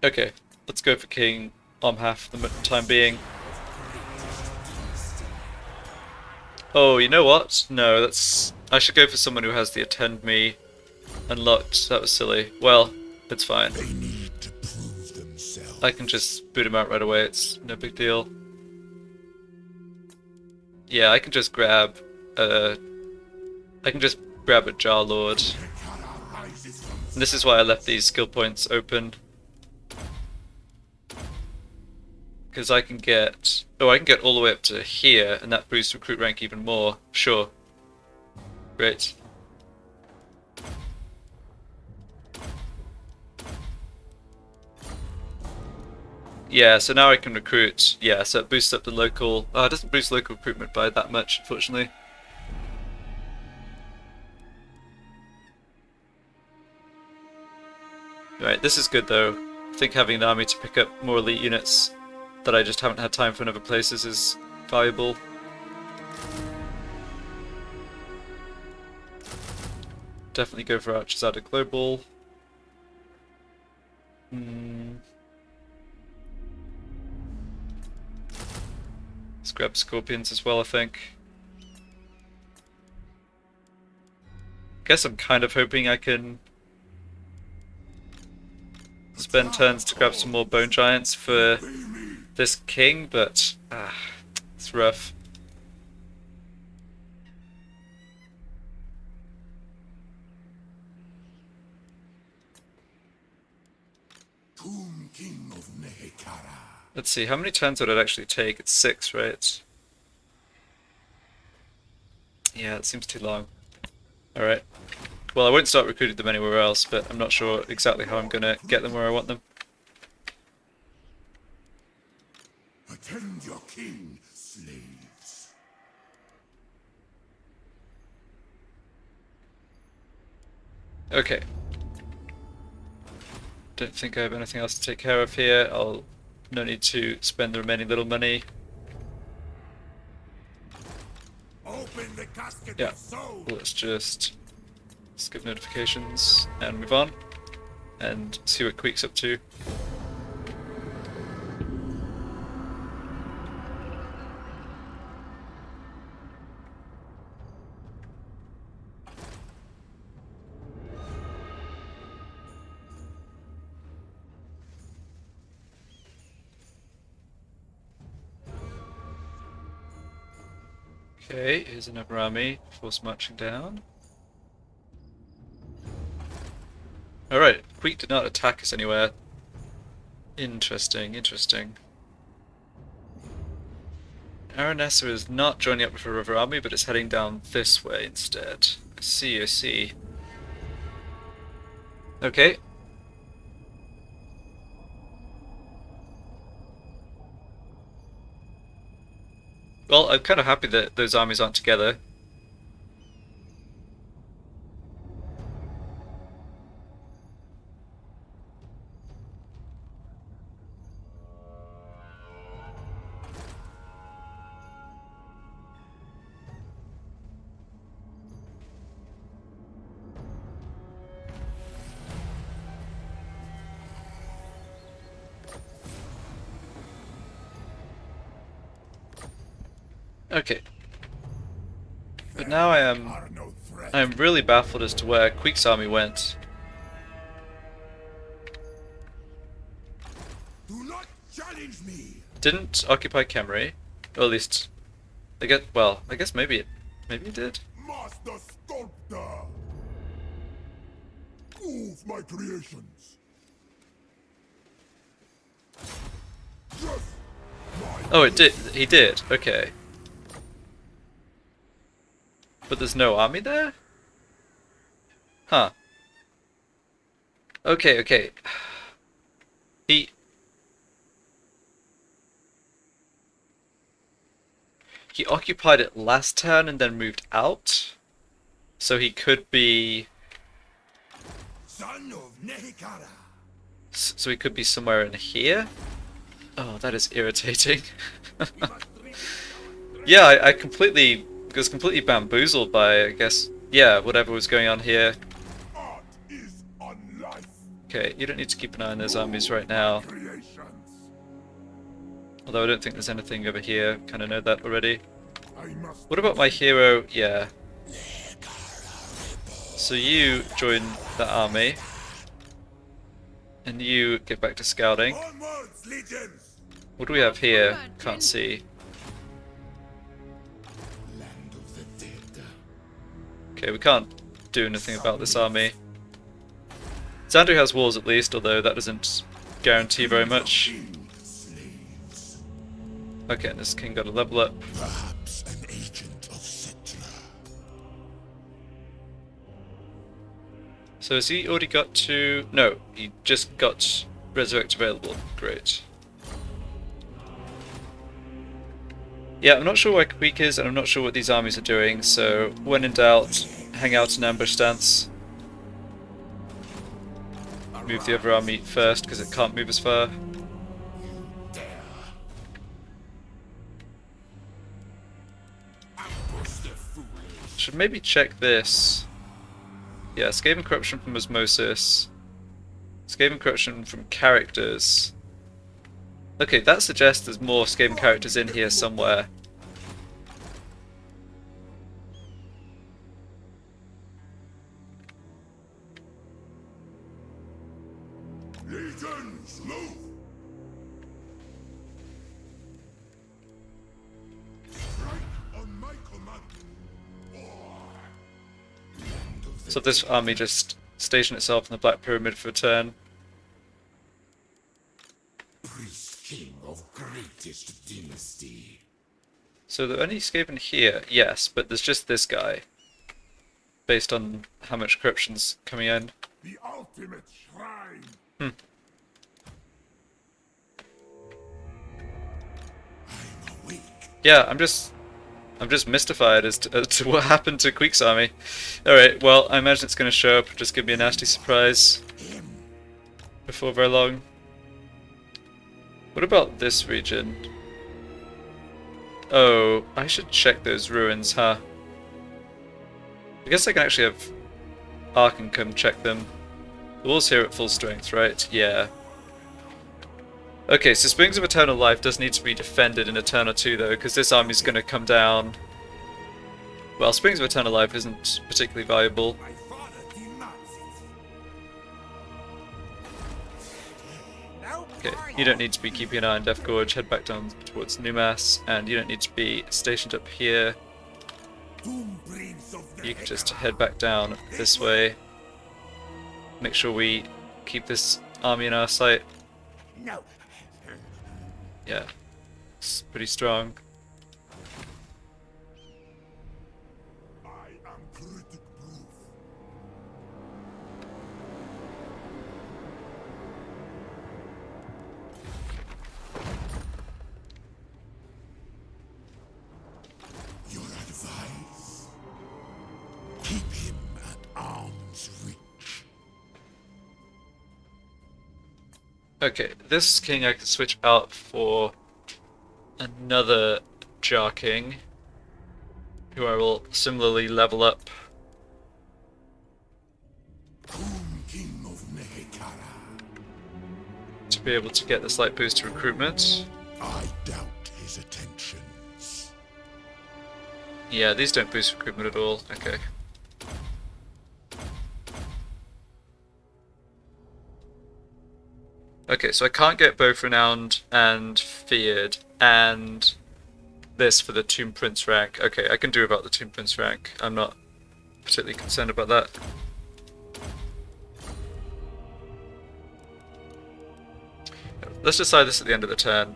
Okay, let's go for King Omhaf for the time being. Oh, you know what? No, that's... I should go for someone who has the Attend Me unlocked. That was silly. Well, it's fine. They need to prove themselves. I can just boot him out right away. It's no big deal. Yeah, I can just grab a Jar Lord. And this is why I left these skill points open. Because I can get... Oh, I can get all the way up to here, and that boosts recruit rank even more. Sure. Great. Yeah, so now I can recruit. Yeah, so it boosts up the local... Oh, it doesn't boost local recruitment by that much, unfortunately. Right, this is good though. I think having an army to pick up more elite units that I just haven't had time for in other places is valuable. Definitely go for archers out of global. Let's grab scorpions as well, I think. Guess I'm kind of hoping I can spend turns to grab some more bone giants for this king, but it's rough. Tomb King of Nehekara. Let's see, how many turns would it actually take? It's 6, right? Yeah, it seems too long. Alright. Well, I won't start recruiting them anywhere else, but I'm not sure exactly how I'm going to get them where I want them. Attend your king, slaves. Okay. Don't think I have anything else to take care of here. No need to spend the remaining little money. Open the casket Yeah. of soul. Let's just skip notifications and move on and see what Queek's up to. Okay, here's another army, force marching down. Alright, Queek did not attack us anywhere. Interesting, interesting. Aranessa is not joining up with a river army, but it's heading down this way instead. I see, I see. Okay. Well, I'm kind of happy that those armies aren't together. Okay. But now I am really baffled as to where Queek's army went. Do not challenge me. Didn't occupy Khemri, or at least I guess maybe it did. Master sculptor. Move my creations. Yes. Oh, it did. He did. Okay. But there's no army there? Huh. Okay, okay. He occupied it last turn and then moved out. So he could be... Son of Nehikara. So he could be somewhere in here? Oh, that is irritating. Yeah, I was completely bamboozled by, I guess, yeah, whatever was going on here. Art is on life. Okay, you don't need to keep an eye on those armies right now. Creations. Although I don't think there's anything over here. Kind of know that already. I must. What about my hero? Yeah. So you join the army. And you get back to scouting. Onwards, legions. What do we have here? Can't see. Land of the dead. Okay, we can't do anything about this army. Xandru has walls at least, although that doesn't guarantee very much. King, slaves. Okay, and this king got a level up. Perhaps an agent of Setla. So has he already got to... No, he just got Resurrect available. Great. Yeah, I'm not sure where Queek is, and I'm not sure what these armies are doing, so when in doubt, hang out in ambush stance. Move the other army first, because it can't move as far. Should maybe check this. Yeah, escape and corruption from osmosis. Escape and corruption from characters. Okay, that suggests there's more escaping characters in here somewhere. Legions, move. Strike on my command. So this army just stationed itself in the Black Pyramid for a turn. Priest king of greatest dynasty. So are there any escaping here? Yes, but there's just this guy. based on how much corruption's coming in. The ultimate shrine. Hmm. I'm awake. Yeah, I'm just mystified as to what happened to Queek's army. Alright, well, I imagine it's going to show up, just give me a nasty surprise before very long. What about this region? Oh, I should check those ruins, huh? I guess I can actually have Arkhan come check them. The wall's here at full strength, right? Yeah. Okay, so Springs of Eternal Life does need to be defended in a turn or two, though, because this army's going to come down. Well, Springs of Eternal Life isn't particularly valuable. My father demands it. Okay, you don't need to be keeping an eye on Death Gorge, head back down towards Numas, and you don't need to be stationed up here. Doom brings of the You can just head back down this way. Make sure we keep this army in our sight. No. Yeah, it's pretty strong. I am critic proof. Your advice? Keep him at arm's reach. Okay, this king I can switch out for another Jar King, who I will similarly level up. Doom King of Nehekara. To be able to get the slight boost to recruitment. I doubt his attentions. Yeah, these don't boost recruitment at all. Okay. Okay, so I can't get both renowned and feared, and this for the Tomb Prince rank. Okay, I can do about the Tomb Prince rank. I'm not particularly concerned about that. Let's decide this at the end of the turn.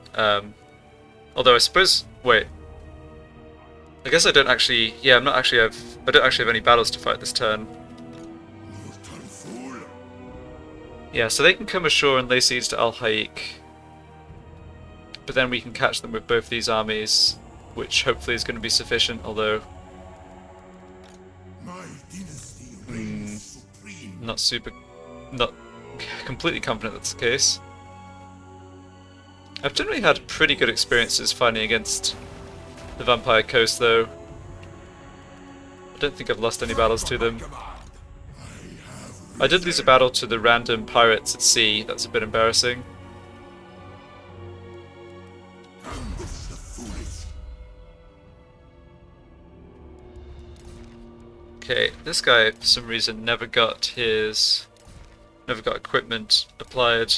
Although I suppose, wait. I guess I don't actually. Yeah, I don't actually have any battles to fight this turn. Mortal fool. Yeah, so they can come ashore and lay siege to Al Haik, but then we can catch them with both these armies, which hopefully is going to be sufficient. Although My dynasty reigns supreme. not completely confident that's the case. I've generally had pretty good experiences fighting against the Vampire Coast, though. I don't think I've lost any battles to them. I did lose a battle to the random pirates at sea. That's a bit embarrassing. Ambush the foolish. Okay, this guy for some reason never got equipment applied.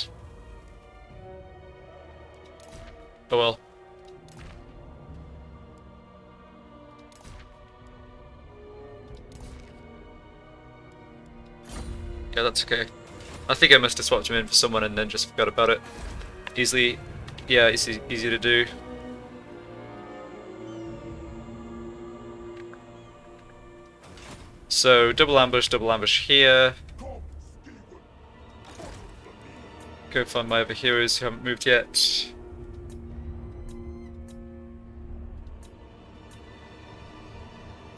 Oh well. Yeah, that's okay. I think I must have swapped him in for someone and then just forgot about it. Easy to do. So, double ambush here. Go find my other heroes who haven't moved yet.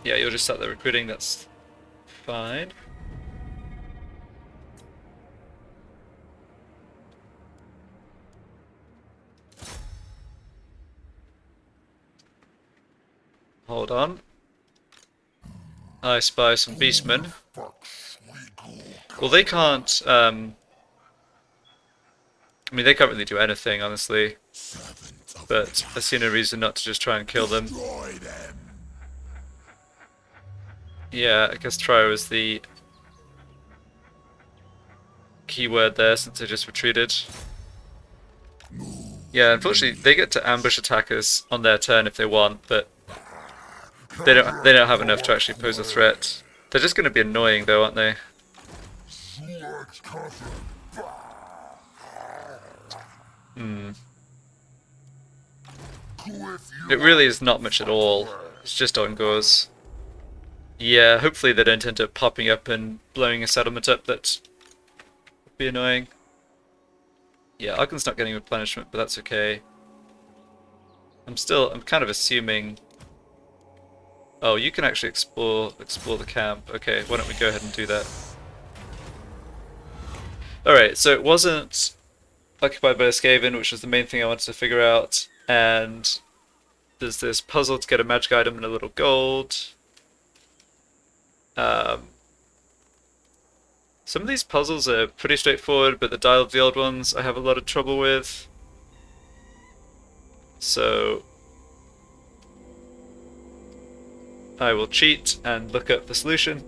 Yeah, you'll just start there recruiting, that's fine. Hold on. I spy some beastmen. Well, they can't, I mean, they can't really do anything, honestly. But I see no reason not to just try and kill them. Destroy them. Yeah, I guess try was the key word there since they just retreated. Yeah, unfortunately they get to ambush attackers on their turn if they want, but they don't have enough to actually pose a threat. They're just going to be annoying though, aren't they? It really is not much at all. It's just Ongors. Yeah, hopefully they don't end up popping up and blowing a settlement up. That would be annoying. Yeah, Arkhan's not getting replenishment, but that's okay. I'm kind of assuming... Oh, you can actually explore the camp. Okay, why don't we go ahead and do that? Alright, so it wasn't occupied by a Skaven, which was the main thing I wanted to figure out, and there's this puzzle to get a magic item and a little gold. Some of these puzzles are pretty straightforward, but the Dial of the Old Ones I have a lot of trouble with. So I will cheat and look up the solution.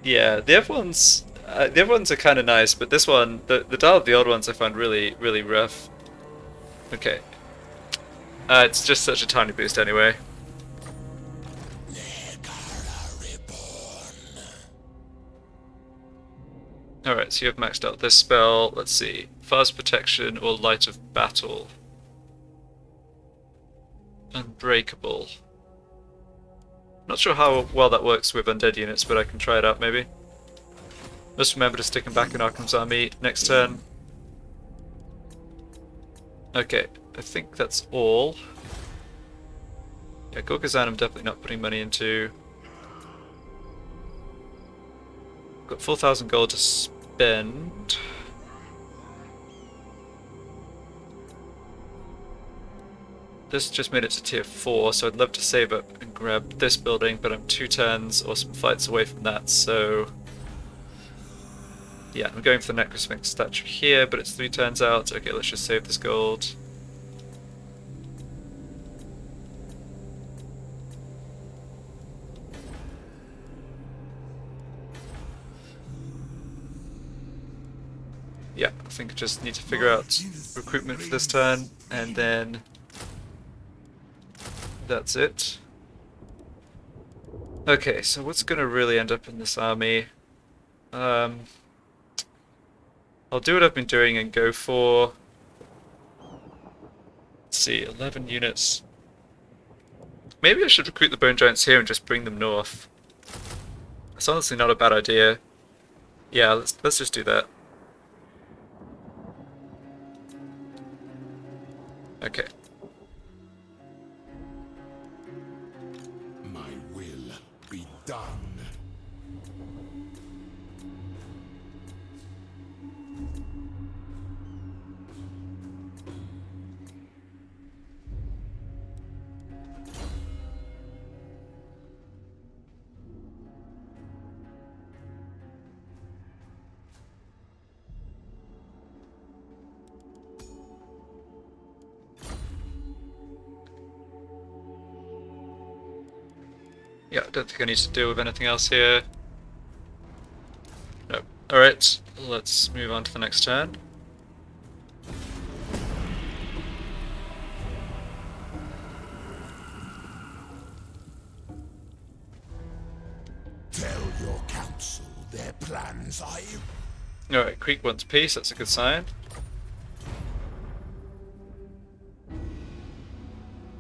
Yeah, the other ones are kind of nice, but this one, the Dial of the Old Ones I find really, really rough. Okay. It's just such a tiny boost anyway. Alright, so you have maxed out this spell. Let's see. Fast Protection or Light of Battle. Unbreakable. Not sure how well that works with undead units, but I can try it out maybe. Just remember to stick him back in Arkham's army next turn. Okay, I think that's all. Yeah, Gorgazan I'm definitely not putting money into. Got 4,000 gold to spend. This just made it to tier 4, so I'd love to save up and grab this building, but I'm 2 turns or some fights away from that, so... Yeah, I'm going for the Necrosphinx statue here, but it's 3 turns out. Okay, let's just save this gold. Yeah, I think I just need to figure out recruitment for this turn, and then... That's it. Okay, so what's gonna really end up in this army? I'll do what I've been doing and go for... Let's see, 11 units. Maybe I should recruit the Bone Giants here and just bring them north. That's honestly not a bad idea. Yeah, let's just do that. Okay. My will be done. Yeah, I don't think I need to deal with anything else here. No. Alright, let's move on to the next turn. Tell your council their plans, Alright, Creek wants peace, that's a good sign.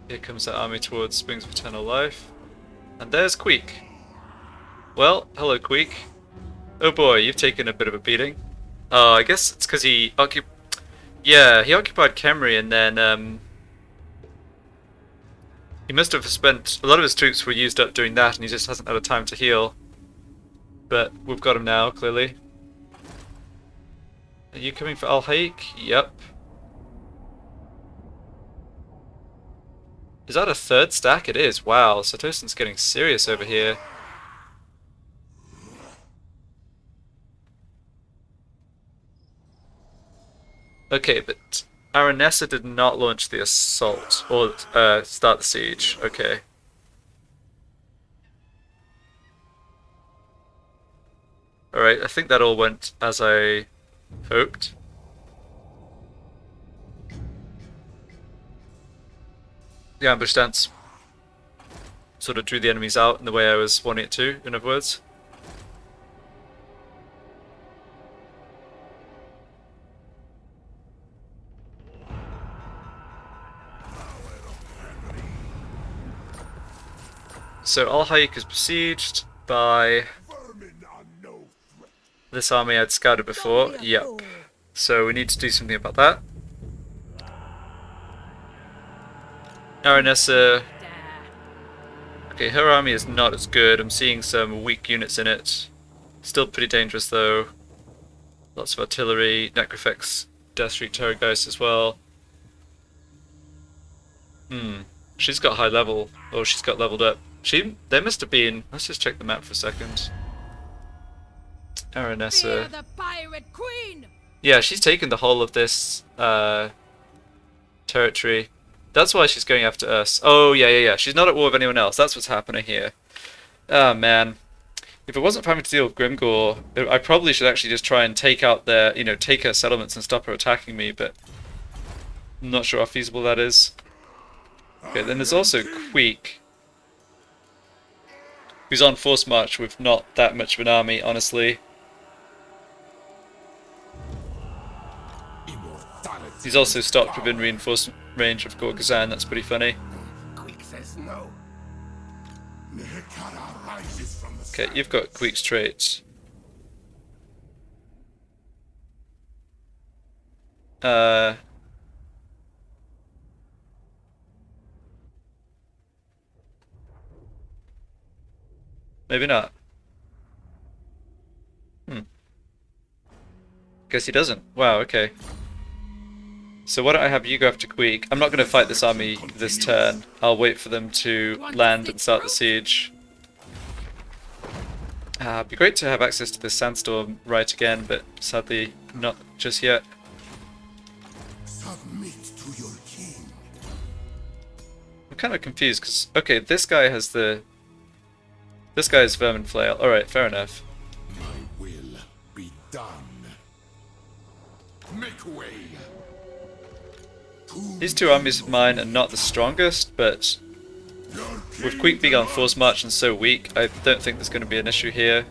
Here comes that army towards Springs of Eternal Life. And there's Queek. Well, hello Queek. Oh boy, you've taken a bit of a beating. I guess it's because he he occupied Khemri and then he must have spent a lot of his troops were used up doing that and he just hasn't had a time to heal. But we've got him now, clearly. Are you coming for Al-Haik? Yep. Is that a third stack? It is. Wow, Satosin's getting serious over here. Okay, but Aranessa did not launch the assault or start the siege. Okay. Alright, I think that all went as I hoped. The ambush stance sort of drew the enemies out in the way I was wanting it to, in other words. So Al-Hayek is besieged by Vermin are no threat. this army I'd scouted before. Don't be a Yep. fool. So we need to do something about that. Aranessa. Okay, her army is not as good. I'm seeing some weak units in it. Still pretty dangerous though. Lots of artillery, Necrofex, Death Streak Terrorgeist as well. She's got high level. Oh, she's got leveled up. There must have been. Let's just check the map for a second. Fear Aranessa. the pirate queen. Yeah, she's taken the whole of this territory. That's why she's going after us. Oh, yeah. She's not at war with anyone else. That's what's happening here. Oh, man. If it wasn't for having to deal with Grimgor, I probably should actually just try and take out their, take her settlements and stop her attacking me, but I'm not sure how feasible that is. Okay, then there's also Queek, who's on force march with not that much of an army, honestly. Immortality. He's also stopped within reinforcement range of Gorgazan. That's pretty funny. Quick says no. Nehekara rises from the Okay, you've got Queek's traits. Maybe not. Guess he doesn't. Wow, okay. So why don't I have you go after Queek? I'm not going to fight this army this turn. I'll wait for them to land and start the siege. It'd be great to have access to this sandstorm right again, but sadly not just yet. Submit to your king. I'm kind of confused because, okay, this guy has the... This guy is Vermin Flail. Alright, fair enough. My will be done. Make way. These two armies of mine are not the strongest, but with Queek being on force march and so weak, I don't think there's going to be an issue here.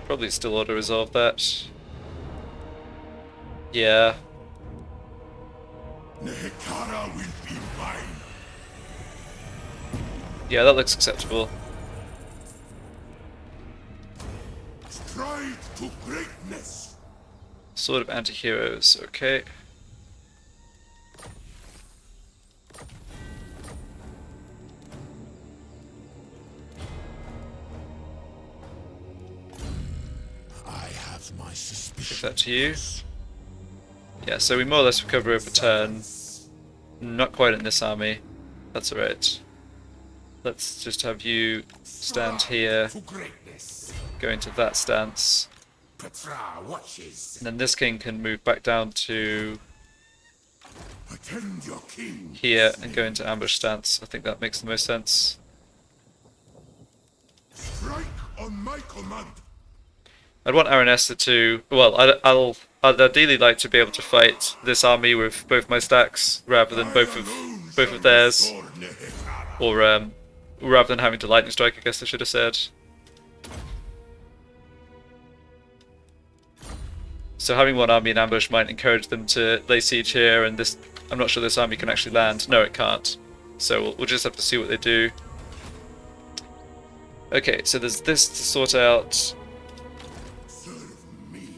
Probably still ought to resolve that. Yeah. Nehekara will be mine. Yeah, that looks acceptable. Stride to greatness. Sword of Anti-Heroes, okay. I have my Give suspicions. that to you. Yeah, so we more or less recover over turn. Not quite in this army. That's alright. Let's just have you stand here, To greatness. go into that stance. Petra watches. And then this king can move back down to Attend your king. here and go into ambush stance. I think that makes the most sense. Strike on my command. I'd want Aranessa to... Well, I'd ideally like to be able to fight this army with both my stacks rather than both of theirs. Or rather than having to lightning strike, I guess I should have said. So having one army in ambush might encourage them to lay siege here, and this... I'm not sure this army can actually land. No, it can't. So we'll just have to see what they do. Okay, so there's this to sort out. Serve me.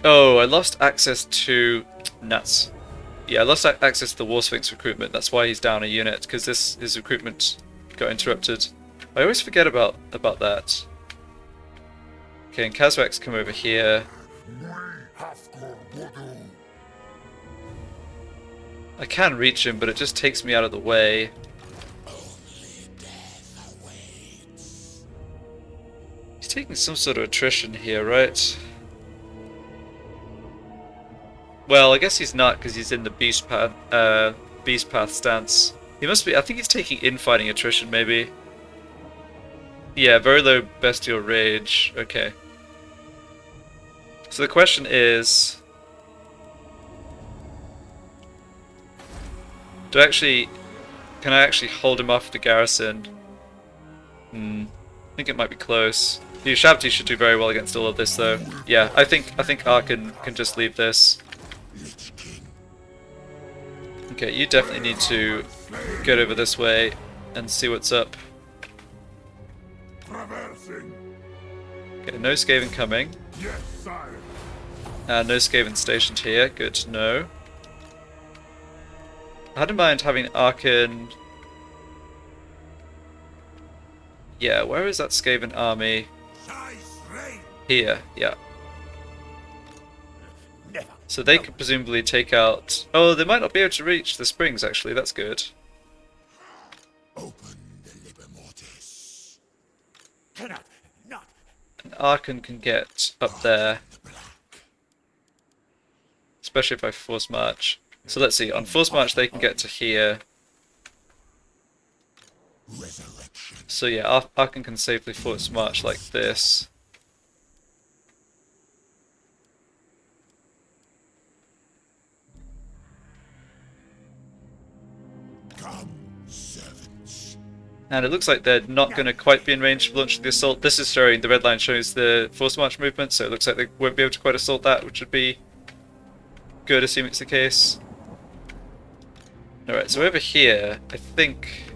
Oh, I lost access to... Nuts. Yeah, I lost access to the War Sphinx recruitment. That's why he's down a unit, because his recruitment got interrupted. I always forget about that. Okay, and Kazrak's come over here. I can reach him, but it just takes me out of the way. He's taking some sort of attrition here, right? Well, I guess he's not, because he's in the beast path stance. He must be. I think he's taking infighting attrition, maybe. Yeah, very low bestial rage. Okay. So the question is, can I actually hold him off the garrison? I think it might be close. The Ushabti should do very well against all of this, though. Yeah, I think Arkhan can just leave this. Okay, you definitely need to get over this way and see what's up. Okay, no Skaven coming. Yes, sire. No Skaven stationed here. Good to know. I had in mind having Arkhan. Yeah, where is that Skaven army? Here, yeah. So they could presumably take out... Oh, they might not be able to reach the springs, actually. That's good. Open the liber mortis. Cannot, not. And Arkhan can get up there. Especially if I force march. So let's see, on force march they can get to here. Resurrection. So yeah, Arkhan can safely force march like this. Come, servants. And it looks like they're not going to quite be in range of launching the assault. This is showing, the red line shows the force march movement, so it looks like they won't be able to quite assault that, which would be good, assuming it's the case. Alright, so over here, I think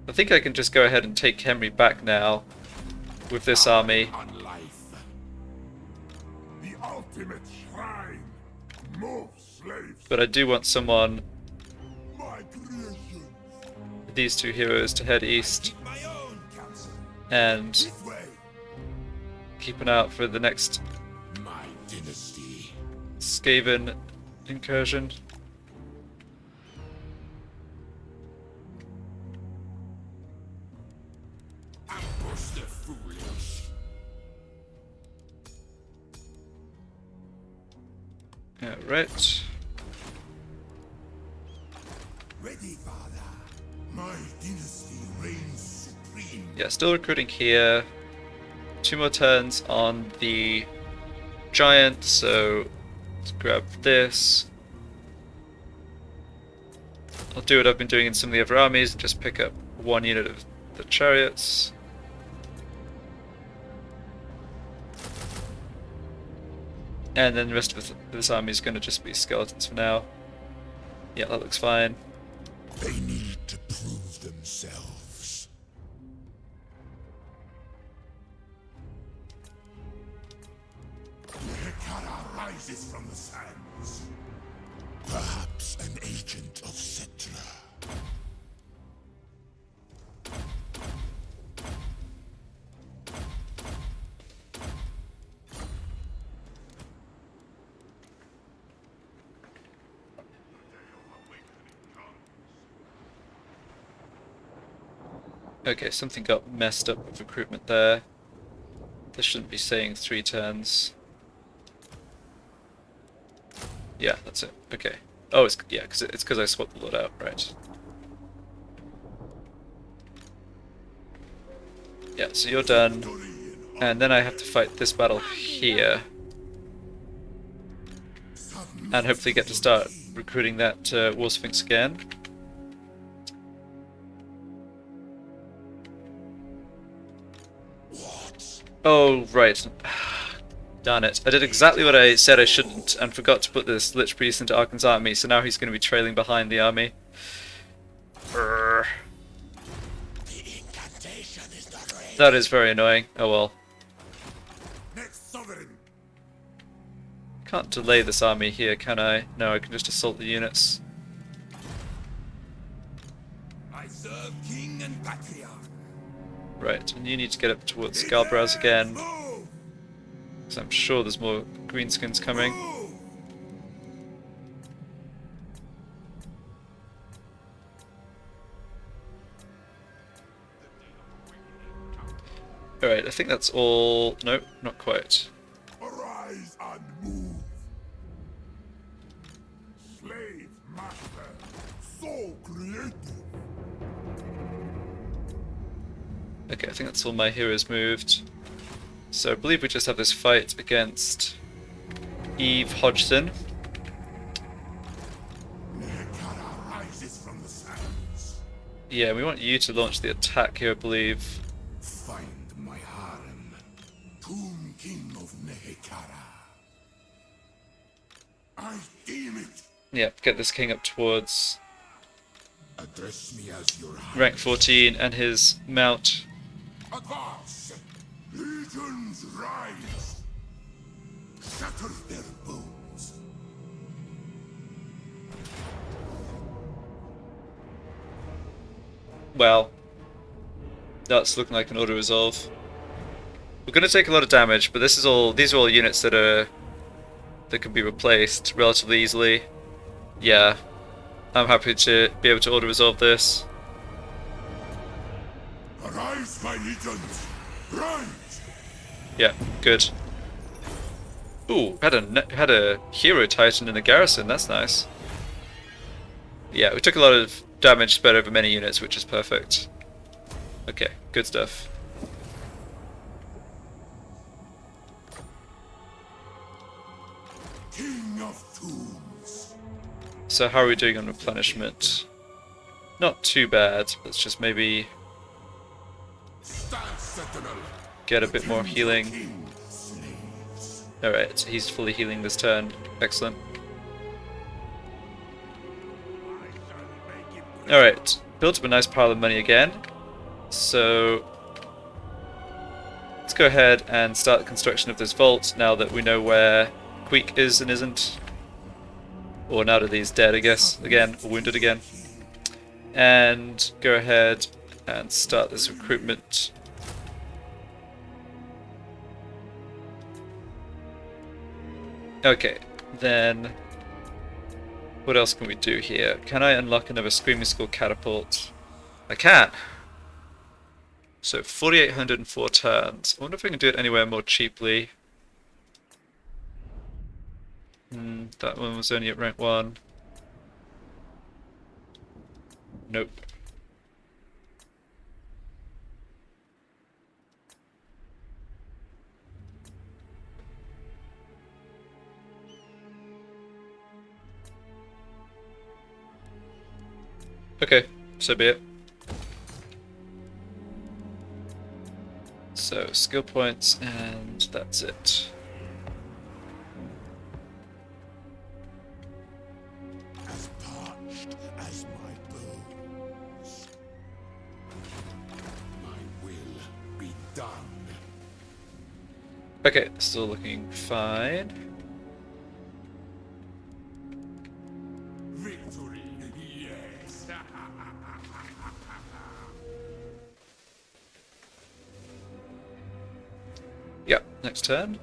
I can just go ahead and take Henry back now with this army. On life. The ultimate shrine. Move, slaves. But I do want someone, My creations. these two heroes, to head east My own counsel. and This way. keep an eye out for the next My dynasty. Skaven incursion. Ambush the foolish. Alright. Ready, father. My dynasty reigns supreme. Yeah, still recruiting here. 2 more turns on the giant, so let's grab this. I'll do what I've been doing in some of the other armies and just pick up 1 unit of the chariots. And then the rest of this army is going to just be skeletons for now. Yeah, that looks fine. They need to prove themselves. Hekara rises from the sands. Perhaps an agent of Cetra. Okay, something got messed up with recruitment there. This shouldn't be saying 3 turns. Yeah, that's it. Okay. Oh, it's because I swapped the lot out, right? Yeah, so you're done, and then I have to fight this battle here, and hopefully get to start recruiting that War Sphinx again. Oh, right. Darn it. I did exactly what I said I shouldn't and forgot to put this Lich Priest into Arkhan's army, so now he's going to be trailing behind the army. That is very annoying. Oh well. Next sovereign. Can't delay this army here, can I? No, I can just assault the units. I serve king and patriarch. Right, and you need to get up towards Galbraz again, because I'm sure there's more greenskins coming. Alright, I think that's all. Nope, not quite. Arise and move. Slave master. So creative. Okay, I think that's all my heroes moved. So I believe we just have this fight against Eve Hodgson. Hekara rises from the sands. Yeah, we want you to launch the attack here, I believe. Find my King of Nehekara. I deem it. Yeah, get this king up towards Address me as your rank 14 and his mount. Advance! Legions rise! Shatter their bones! Well, that's looking like an auto resolve. We're going to take a lot of damage, but these are all units that can be replaced relatively easily. Yeah, I'm happy to be able to auto resolve this. Arise, my legions! Rise! Yeah, good. Ooh, had a hero titan in the garrison. That's nice. Yeah, we took a lot of damage spread over many units, which is perfect. Okay, good stuff. King of Tombs! So how are we doing on replenishment? Not too bad. Let's just maybe Stand sentinel! get a bit more healing. King slaves! Alright, so he's fully healing this turn. Excellent. Alright, built up a nice pile of money again. So let's go ahead and start the construction of this vault now that we know where Queek is and isn't. Or now that he's dead, I guess, again, or wounded again. And go ahead and start this recruitment. Okay, then what else can we do here? Can I unlock another Screaming Skull Catapult? I can! So 4,804 turns. I wonder if I can do it anywhere more cheaply. That one was only at rank 1. Nope. Okay, so be it. So, skill points, and that's it. As parched as my bones. My will be done. Okay, still looking fine. Victory, yes! Yep, next turn.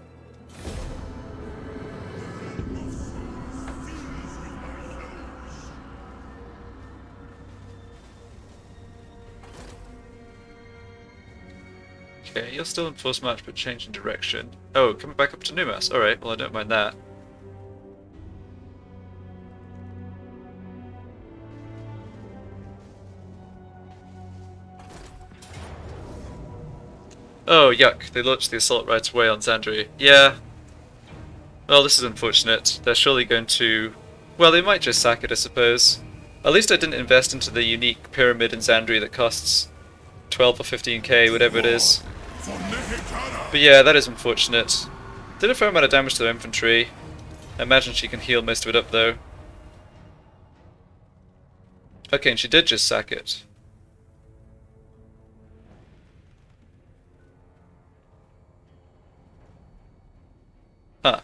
Okay, you're still in force march but changing direction. Oh, coming back up to Numas. Alright, well I don't mind that. Oh, yuck. They launched the assault right away on Zandri. Yeah. Well, this is unfortunate. They're surely going to... Well, they might just sack it, I suppose. At least I didn't invest into the unique pyramid in Zandri that costs 12 or 15k, whatever it is. For Nehekara! But yeah, that is unfortunate. Did a fair amount of damage to their infantry. I imagine she can heal most of it up, though. Okay, and she did just sack it. Huh.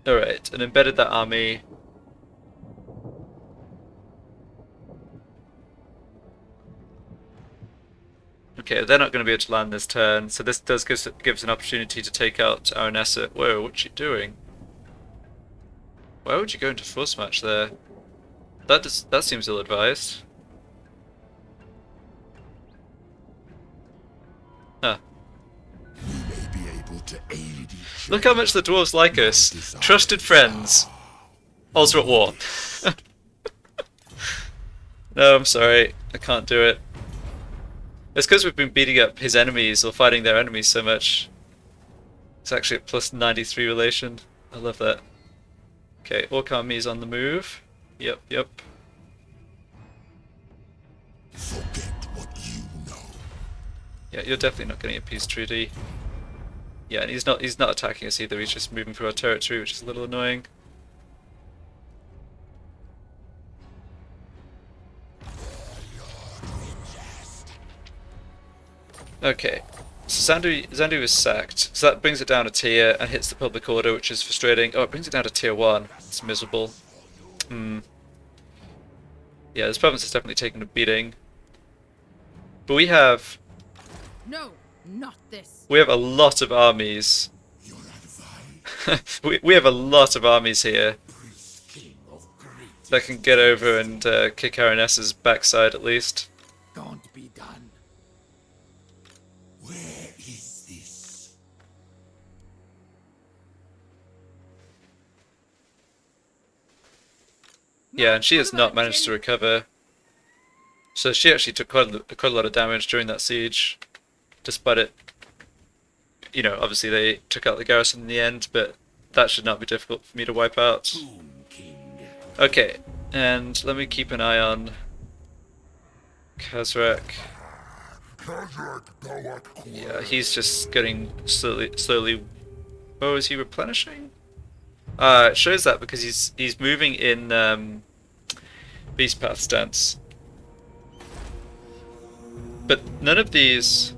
Alright, and embedded that army. Okay, they're not going to be able to land this turn, so this does give us an opportunity to take out Aranessa. Whoa, what's she doing? Why would you go into force match there? That seems ill-advised. Huh. We may be able to aid each Look how much the dwarves like us. Trusted friends. Also at war. No, I'm sorry. I can't do it. It's because we've been beating up his enemies or fighting their enemies so much. It's actually at plus 93 relation. I love that. Okay, Orc army's on the move. Yep, yep. Forget what you know. Yeah, you're definitely not getting a peace treaty. Yeah, and he's not attacking us either. He's just moving through our territory, which is a little annoying. Okay, so Zandu is sacked, so that brings it down a tier and hits the public order, which is frustrating. Oh, it brings it down to tier 1. It's miserable. Yeah, this province is definitely taking a beating. But we have No, not this. a lot of armies. we have a lot of armies here that can get over and kick Aranessa's backside at least. Can't be done. Where is this? Yeah, and she has not managed to recover. So she actually took quite a lot of damage during that siege, despite it. You know, obviously they took out the garrison in the end, but that should not be difficult for me to wipe out. Okay, and let me keep an eye on Khazrak. Yeah, he's just getting slowly. Oh, is he replenishing? It shows that because he's moving in Beast Path stance. But none of these.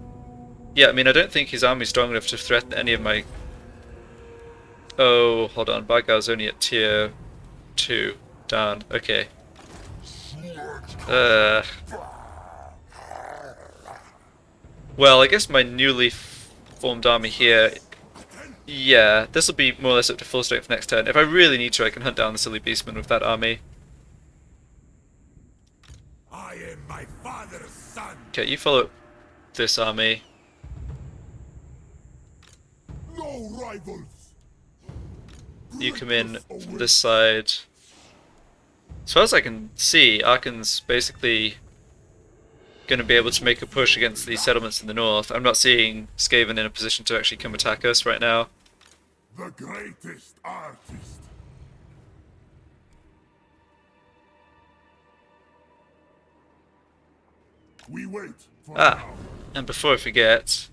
Yeah, I mean, I don't think his army's strong enough to threaten any of my. Oh, hold on, Bargal's only at tier 2. Darn. Okay. Well, I guess my newly formed army here. Yeah, this will be more or less up to full strength next turn. If I really need to, I can hunt down the silly beastmen with that army. I am my father's son. Okay, you follow up this army. No rivals. You come in from this side. As far as I can see, Arkhan's basically going to be able to make a push against these settlements in the north. I'm not seeing Skaven in a position to actually come attack us right now. The greatest artist. We wait for now. And before I forget,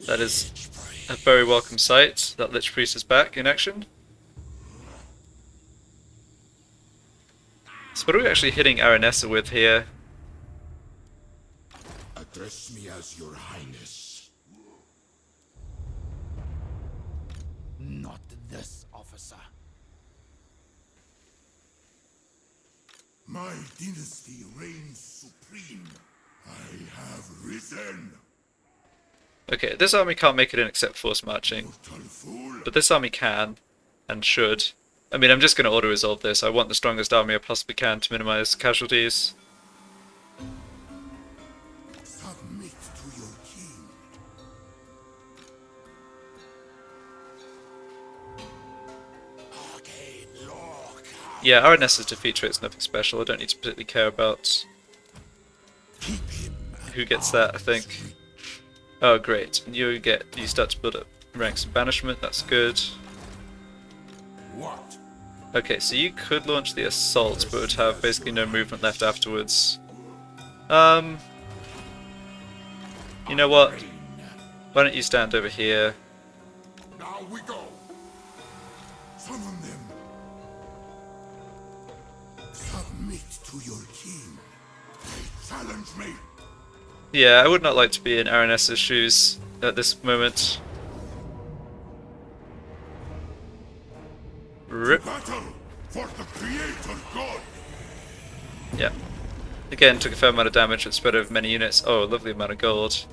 that is a very welcome sight. That Lich Priest is back in action. So what are we actually hitting Aranessa with here? Address me as your highness. Not this, officer. My dynasty reigns supreme. I have risen. Okay, this army can't make it in except force marching. Total fool. But this army can, and should. I mean, I'm just going to auto-resolve this. I want the strongest army I possibly can to minimize casualties. Submit to your king. Yeah, Aranessa's defeat rate's nothing special. I don't need to particularly care about Keep him. who gets that, I think. Oh, great. And you start to build up ranks of banishment. That's good. What? Okay, so you could launch the assault, but would have basically no movement left afterwards. You know what? Why don't you stand over here? Now we go. Summon them. Submit to your king. They challenge me. Yeah, I would not like to be in Aranessa's shoes at this moment. Rip. Battle for the creator god. Yeah. Again, took a fair amount of damage with spread over many units. Oh, a lovely amount of gold.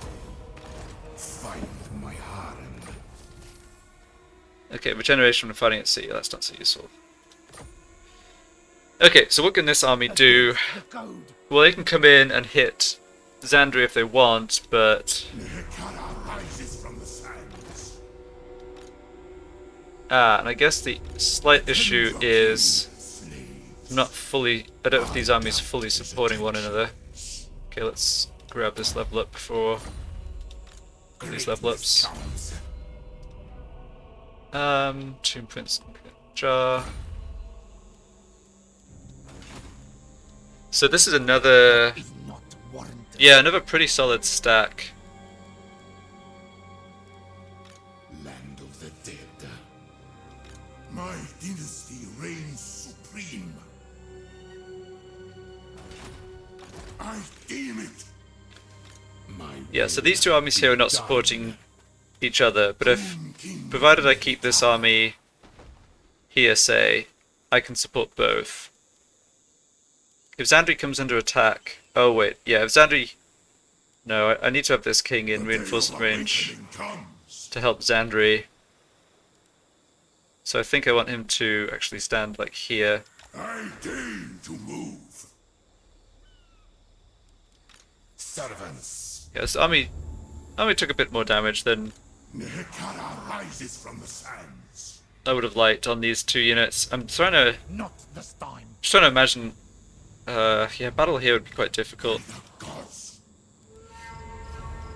Find my harem. Okay, regeneration from fighting at sea. That's not so useful. Okay, so what can this army do? The code. Well, they can come in and hit Xandria if they want, but... Nekara rises from the sands. and I guess the slight issue is... I'm not fully... I don't know if these armies are fully supporting one another. Okay, let's grab this level up before these level ups. Tomb Prince Jar. So this is another Is not warranted. Yeah, another pretty solid stack. Land of the dead. My dynasty reigns supreme. I deem it. Yeah, so these two armies here are not supporting each other, but if, provided I keep this army here, say, I can support both. If Zandri comes under attack... Oh wait, yeah, if Zandri... No, I need to have this king in reinforcement range to help Zandri. So I think I want him to actually stand like here. I deign to move. Servants. Yeah, this army took a bit more damage than Nehekara rises from the sands. I would have liked on these two units. I'm trying to... Not this time. Just trying to imagine... yeah, battle here would be quite difficult. The gods.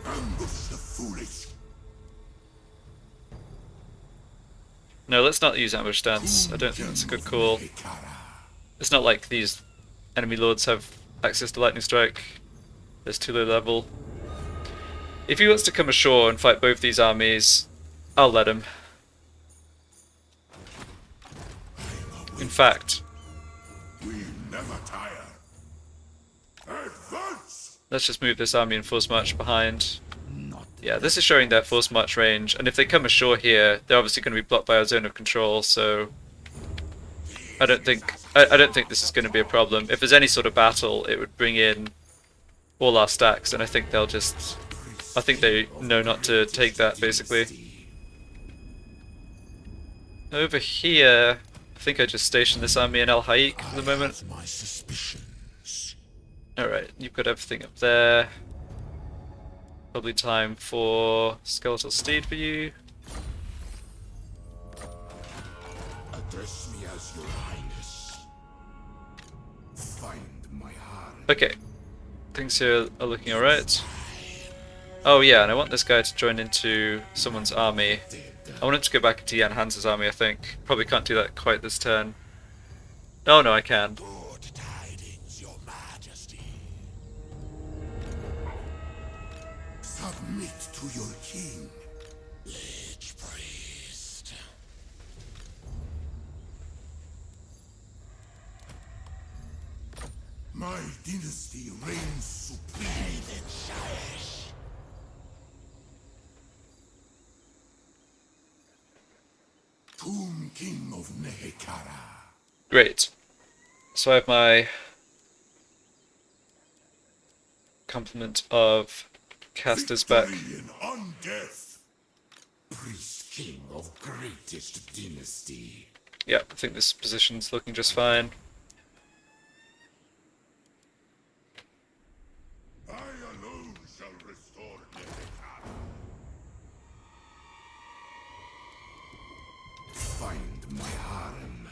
Ambush the foolish. No, let's not use ambush stance. I don't think that's a good call. It's not like these enemy lords have access to lightning strike. There's too low level. If he wants to come ashore and fight both these armies, I'll let him. In fact, We never tire. Advance! let's just move this army and force march behind. Not Yeah, this is showing their force march range, and if they come ashore here, they're obviously going to be blocked by our zone of control, so I don't think this is going to be a problem. If there's any sort of battle, it would bring in all our stacks, and I think they'll just... I think they know not to take that, basically. Over here, I think I just stationed this army in El Haik for the moment. My suspicions. Alright, you've got everything up there. Probably time for Skeletal Steed for you. Address me as your highness. Find my heart. Okay, things here are looking alright. Oh yeah, and I want this guy to join into someone's army. I want him to go back into Jan Hans's army, I think. Probably can't do that quite this turn. Oh no, I can. Good tidings, your majesty. Submit to your king. Lich priest. My dynasty reigns supreme. Tomb King of Nehekara. Great. So I have my complement of casters back. Victory in undeath. Priest King of greatest dynasty. Yeah, I think this position's looking just fine. I alone shall restore Nehekara. Find my harem.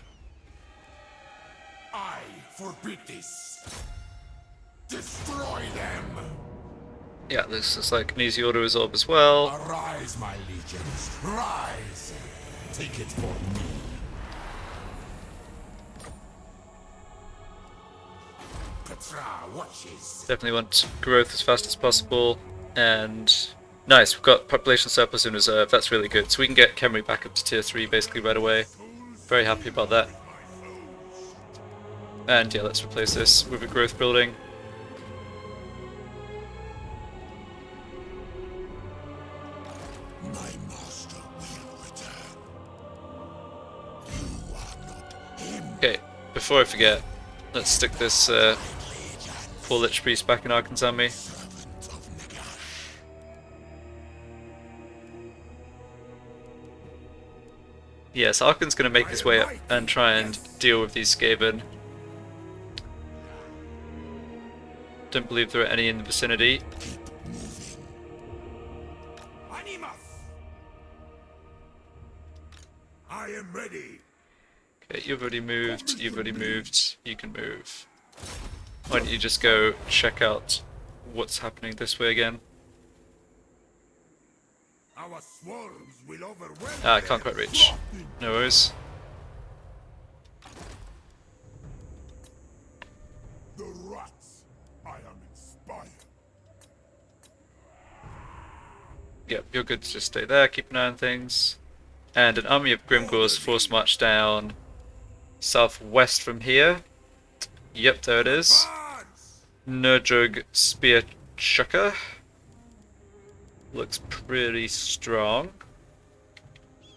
I forbid this. Destroy them. Yeah, this is like an easy auto resolve as well. Arise, my legions. Rise. Take it for me. Petra watches. Definitely want growth as fast as possible. And nice, we've got population surplus in reserve. That's really good. So we can get Khemri back up to tier 3 basically right away. Very happy about that. And yeah, let's replace this with a growth building. My master will return. You are not him. Okay, before I forget, let's stick this poor Lich Priest back in Arkhan's army. Servant of Nagash. Yes, Arkhan's going to make his way up and try and deal with these Skaven. Don't believe there are any in the vicinity. Keep moving. Animus. I am ready. Okay, you've already moved, you can move. Why don't you just go check out what's happening this way again? Our swarms will overwhelm. Ah, I can't quite reach. No worries. The rats. I am inspired. Yep, you're good to just stay there, keep an eye on things. And an army of Grimgors force march down southwest from here. Yep, there it is. Nurjug Spear Chucker. Looks pretty strong.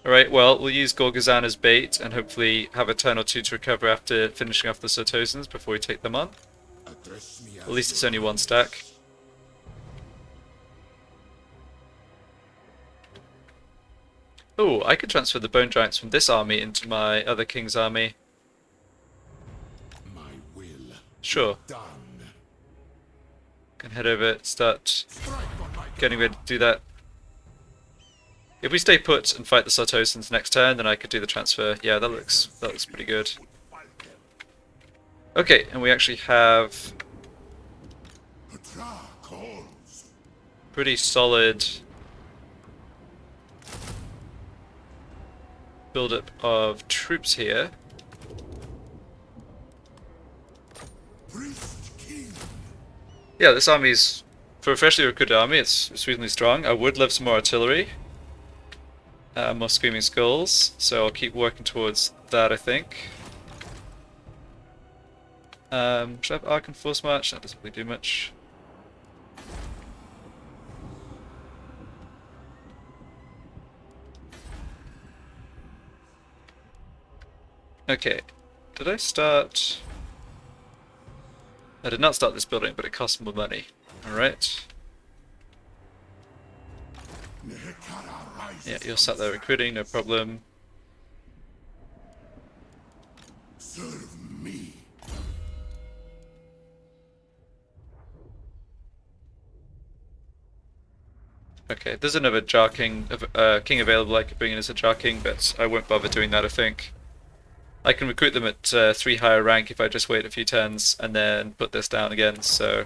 Alright, well, we'll use Gorgazan as bait and hopefully have a turn or two to recover after finishing off the Sartosans before we take them on. At least it's only one stack. Oh, I could transfer the Bone Giants from this army into my other king's army. My will Sure. done. Can head over, start getting ready to do that. If we stay put and fight the Sartosans next turn, then I could do the transfer. Yeah, that looks pretty good. Okay, and we actually have Petra calls. pretty solid build-up of troops here. Priest King. Yeah, this army's, for a freshly recruited army, it's reasonably strong. I would love some more artillery. More Screaming Skulls, so I'll keep working towards that, I think. Should I have Arkhan Force March? That doesn't really do much. Okay, did I start... I did not start this building, but it cost more money. Alright. Yeah, you're sat there recruiting, no problem. Serve me. Okay, there's another Jar King, king available I could bring in as a Jar King, but I won't bother doing that, I think. I can recruit them at 3 higher rank if I just wait a few turns and then put this down again, so...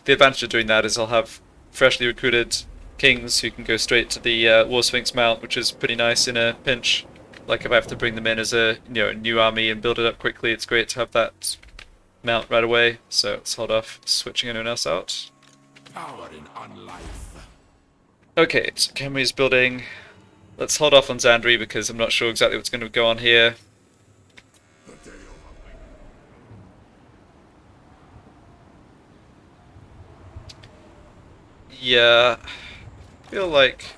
The advantage of doing that is I'll have freshly recruited kings who can go straight to the War Sphinx mount, which is pretty nice in a pinch. Like if I have to bring them in as a a new army and build it up quickly, it's great to have that mount right away. So let's hold off switching anyone else out. Power in unlife. Okay, so Khemri's building. Let's hold off on Zandri because I'm not sure exactly what's going to go on here. The day of Yeah, I feel like...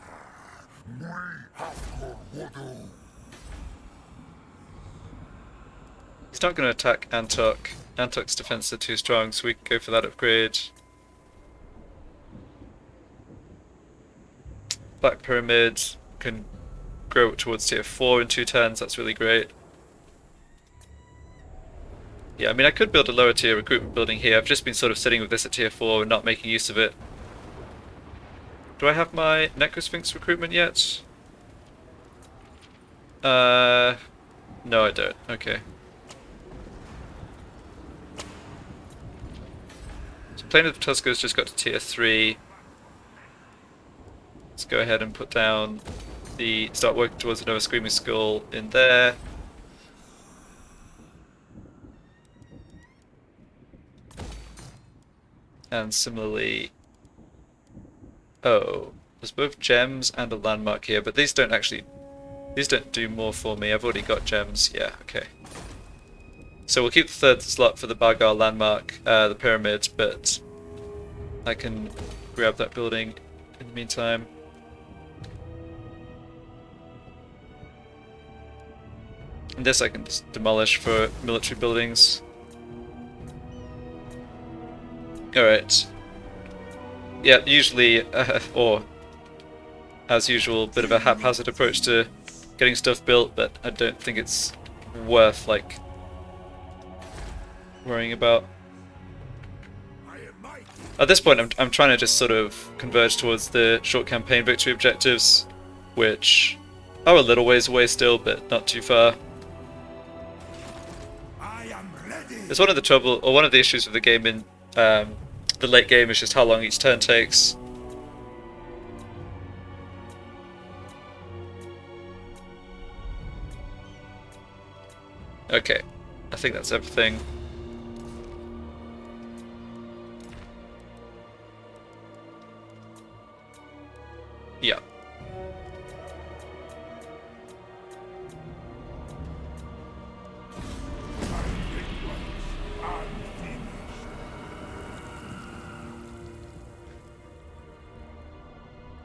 He's not going to attack Antok. Antok's defense are too strong, so we can go for that upgrade. Black Pyramid can grow towards tier 4 in 2 turns, that's really great. Yeah, I mean I could build a lower tier recruitment building here, I've just been sort of sitting with this at tier 4 and not making use of it. Do I have my Necrosphinx recruitment yet? No I don't, okay. So Plain of Tuska's just got to tier 3. Let's go ahead and put down the... start working towards another Screaming Skull in there. And similarly... Oh, there's both gems and a landmark here, but these don't actually... These don't do more for me, I've already got gems, yeah, okay. So we'll keep the third slot for the Bargar landmark, the pyramid, but I can grab that building in the meantime. And this I can just demolish for military buildings. Alright. Yeah, usually, or as usual, bit of a haphazard approach to getting stuff built, but I don't think it's worth, like, worrying about. At this point, I'm trying to just sort of converge towards the short campaign victory objectives, which are a little ways away still, but not too far. I am ready. It's one of the trouble, or one of the issues with the game in the late game is just how long each turn takes. Okay, I think that's everything.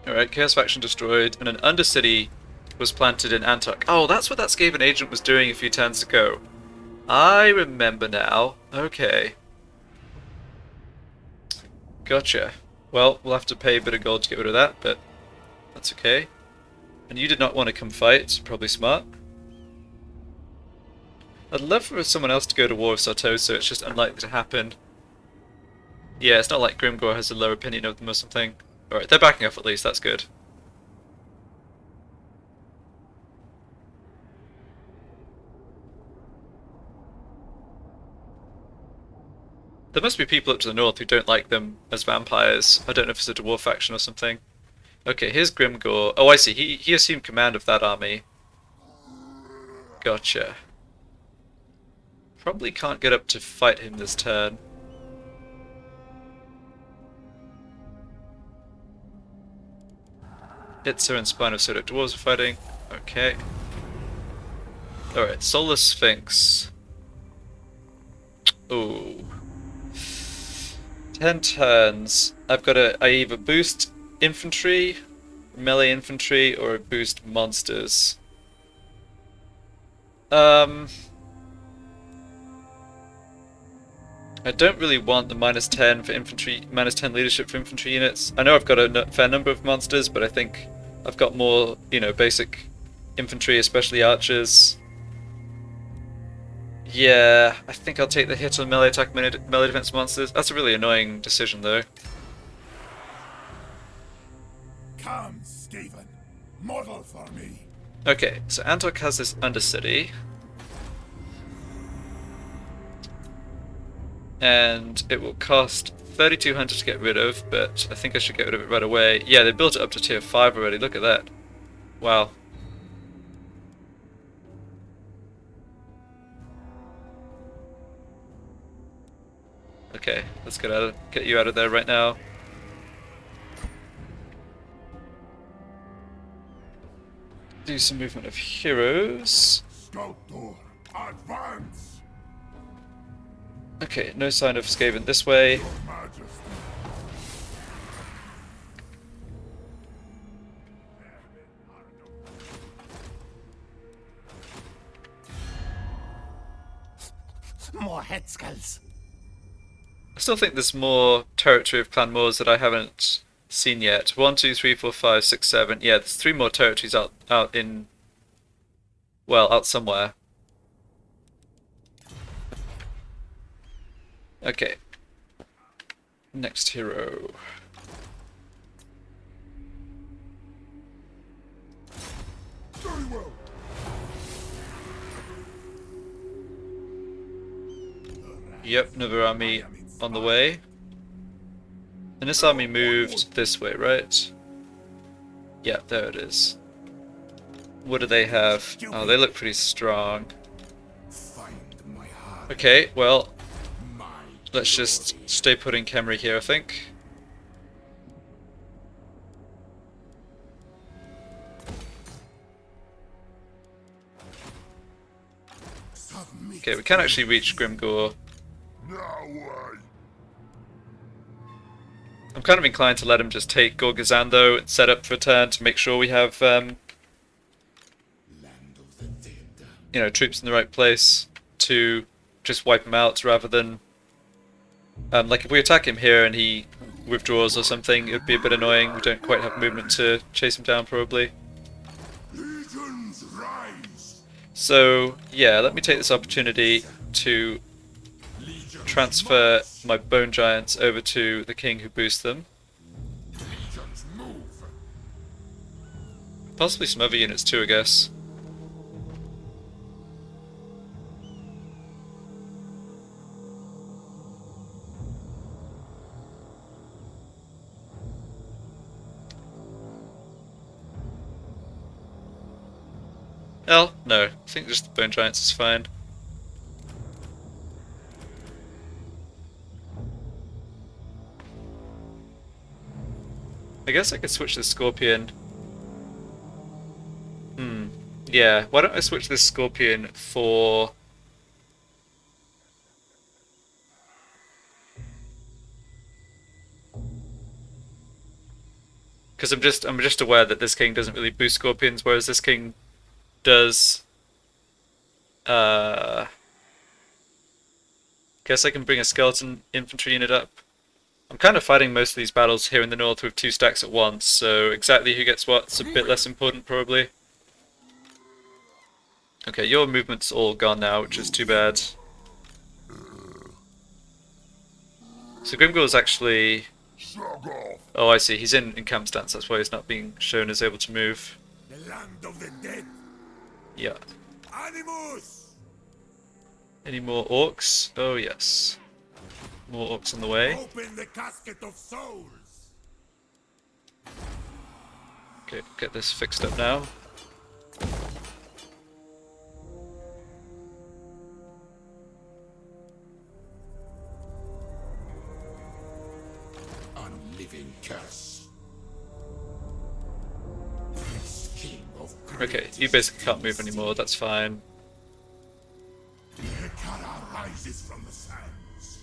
Alright, Chaos Faction destroyed, and an Undercity was planted in Antok. Oh, that's what that Skaven agent was doing a few turns ago. I remember now. Okay. Gotcha. Well, we'll have to pay a bit of gold to get rid of that, but that's okay. And you did not want to come fight, probably smart. I'd love for someone else to go to war with Sartosa, it's just unlikely to happen. Yeah, it's not like Grimgor has a low opinion of them or something. Alright, they're backing off at least, that's good. There must be people up to the north who don't like them as vampires. I don't know if it's a dwarf faction or something. Okay, here's Grimgor. Oh, I see. He assumed command of that army. Gotcha. Probably can't get up to fight him this turn. Itzer and Spinosaurus dwarves are fighting. Okay. Alright, Solar Sphinx. Ooh. 10 turns. I've got to I either boost infantry, melee infantry, or boost monsters. I don't really want the -10 for infantry, -10 leadership for infantry units. I know I've got a fair number of monsters, but I think I've got more, you know, basic infantry, especially archers. Yeah, I think I'll take the hit on melee attack, melee defense monsters. That's a really annoying decision, though. Come, Skaven. Model for me. Okay, so Antok has this Undercity. And it will cost 3,200 to get rid of, but I think I should get rid of it right away. Yeah, they built it up to tier 5 already, look at that. Wow. Okay, let's get you out of there right now. Do some movement of heroes. Sculptor, advance. Okay, no sign of Skaven this way. Your Majesty. More head skulls. I still think there's more territory of Clan Moors that I haven't seen yet. 1, 2, 3, 4, 5, 6, 7. Yeah, there's 3 more territories out in... well, out somewhere. Okay. Next hero. Very well. Yep, another army on the way. And this army moved this way, right? Yeah, there it is. What do they have? Oh, they look pretty strong. Find my heart. Okay, well, My let's just stay put in Khemri here, I think. submit. Okay, we can actually reach Grimgor. No way. I'm kind of inclined to let him just take Gorgazan though and set up for a turn to make sure we have, Land of the dead. you know, troops in the right place to just wipe him out rather than... like if we attack him here and he withdraws or something, it would be a bit annoying. We don't quite have movement to chase him down probably. Legions rise. So yeah, let me take this opportunity to Legions transfer my Bone Giants over to the king who boosts them. Legions move. Possibly some other units too, I guess. Well, no, I think just the Bone Giants is fine. I guess I could switch the Scorpion. Yeah, why don't I switch this Scorpion for... Because I'm just aware that this king doesn't really boost scorpions, whereas this king does. Guess I can bring a skeleton infantry unit up. I'm kind of fighting most of these battles here in the north with 2 stacks at once, so exactly who gets what's a bit less important probably. Okay, your movement's all gone now, which is too bad. So Grimgor's actually... Oh, I see. He's in camp stance. That's why he's not being shown as able to move. The land of the dead. Yeah. Animus! Any more orcs? Oh, yes. More orcs on the way. Open the casket of souls. Okay, get this fixed up now. Unliving curse. King of Okay, you basically can't move anymore. That's fine. Hekara rises from the sands.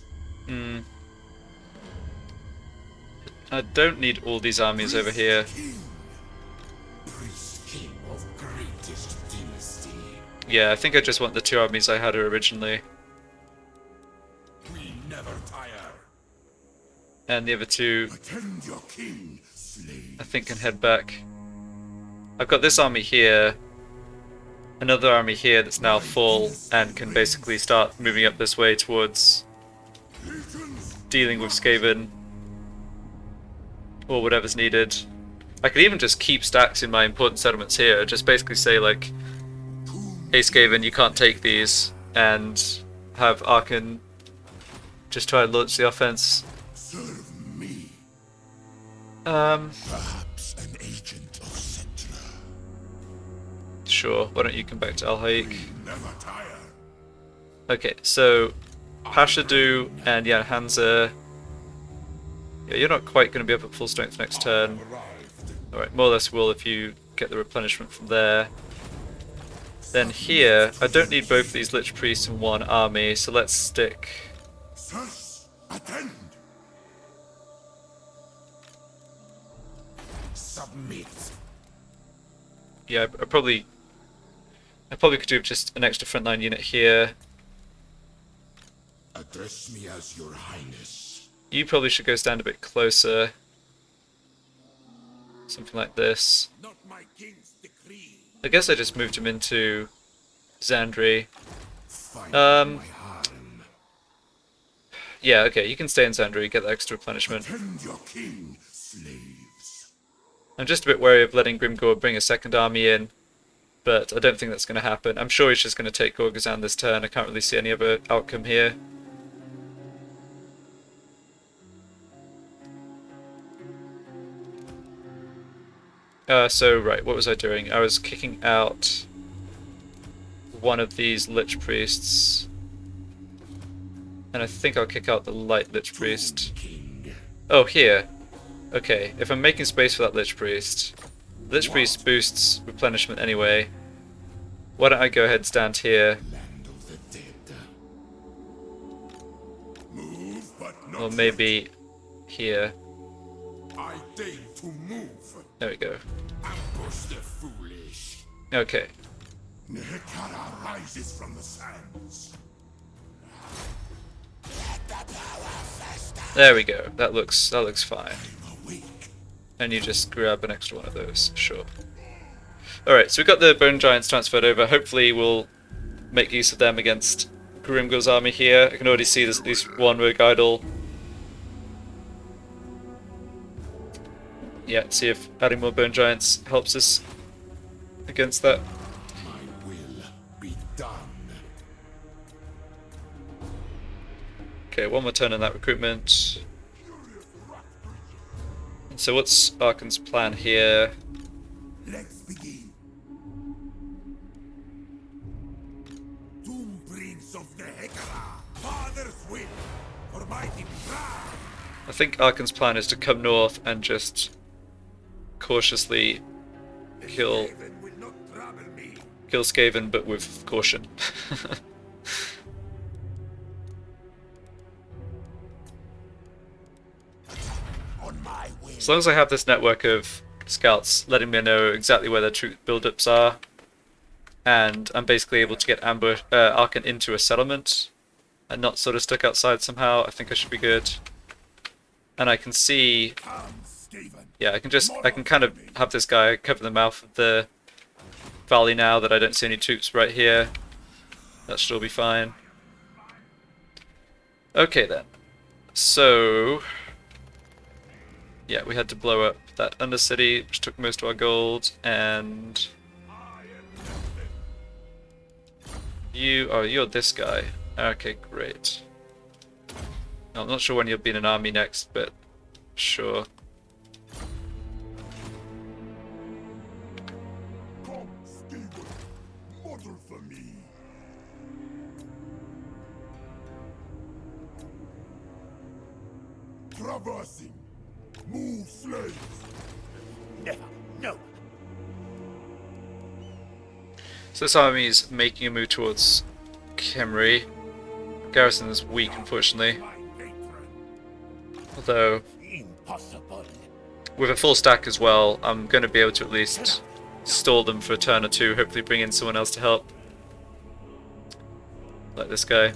I don't need all these armies over here. Priest king of greatest dynasty. Yeah, I think I just want the 2 armies I had originally. We never tire. And the other 2, Attend your king, slave. I think, can head back. I've got this army here, another army here that's now full, and can basically start moving up this way towards dealing with Skaven, or whatever's needed. I could even just keep stacks in my important settlements here, just basically say like, hey Skaven, you can't take these, and have Arkhan just try and launch the offense. Serve me. Perhaps an agent of Sentra. Sure, why don't you come back to Al Haik? Never tire. Okay, so Pashadu and yeah, Hansa. Yeah, you're not quite going to be up at full strength next turn. Alright, more or less will if you get the replenishment from there. Then here, I don't need both of these Lich Priests in one army, so let's stick... Sirs, attend. Submit. Yeah, I probably could do just an extra frontline unit here. Address me as your highness. You probably should go stand a bit closer. Something like this. Not my king's decree. I guess I just moved him into Xandri. Find my harem. Yeah, okay, you can stay in Xandri, get the extra replenishment. Attend your king, slaves. I'm just a bit wary of letting Grimgor bring a second army in, but I don't think that's going to happen. I'm sure he's just going to take Gorgazan this turn. I can't really see any other outcome here. So, right, what was I doing? I was kicking out one of these Lich Priests. And I think I'll kick out the Light Lich Priest. Oh, here. Okay, if I'm making space for that Lich Priest boosts replenishment anyway. Why don't I go ahead and stand here? Land of the dead. Move, but not Or maybe here. I deign to move. There we go. Ambush the foolish. Okay. Hekara rises from the sands. There we go. That looks fine. I'm awake. And you just grab an extra one of those. Sure. Alright, so we've got the Bone Giants transferred over. Hopefully we'll make use of them against Grimgor's army here. I can already see there's at least one Rogue Idol. Yeah, see if adding more Bone Giants helps us against that. My will be done. Okay, one more turn on that recruitment. So what's Arkhan's plan here? Let's begin. Doom Prince of the Hekara, Father's will, for mighty Pra. I think Arkhan's plan is to come north and just cautiously kill Heaven will not trouble me. Skaven, but with caution. On my way. As long as I have this network of scouts letting me know exactly where their troop buildups are, and I'm basically able to get Arkhan into a settlement and not sort of stuck outside somehow. I think I should be good. And I can see, yeah, I can kind of have this guy cover the mouth of the valley now that I don't see any troops right here. That should all be fine. Okay then. So, yeah, we had to blow up that undercity, which took most of our gold, and you're this guy. Okay, great. No, I'm not sure when you'll be in an army next, but sure. Come, Stephen. Mother for me. Traversing. Move, slaves. Never. No. So this army's making a move towards Khemri. Garrison is weak, unfortunately. My patron. Although, Impossible. with a full stack as well, I'm going to be able to at least stall them for a turn or two, hopefully bring in someone else to help. Like this guy.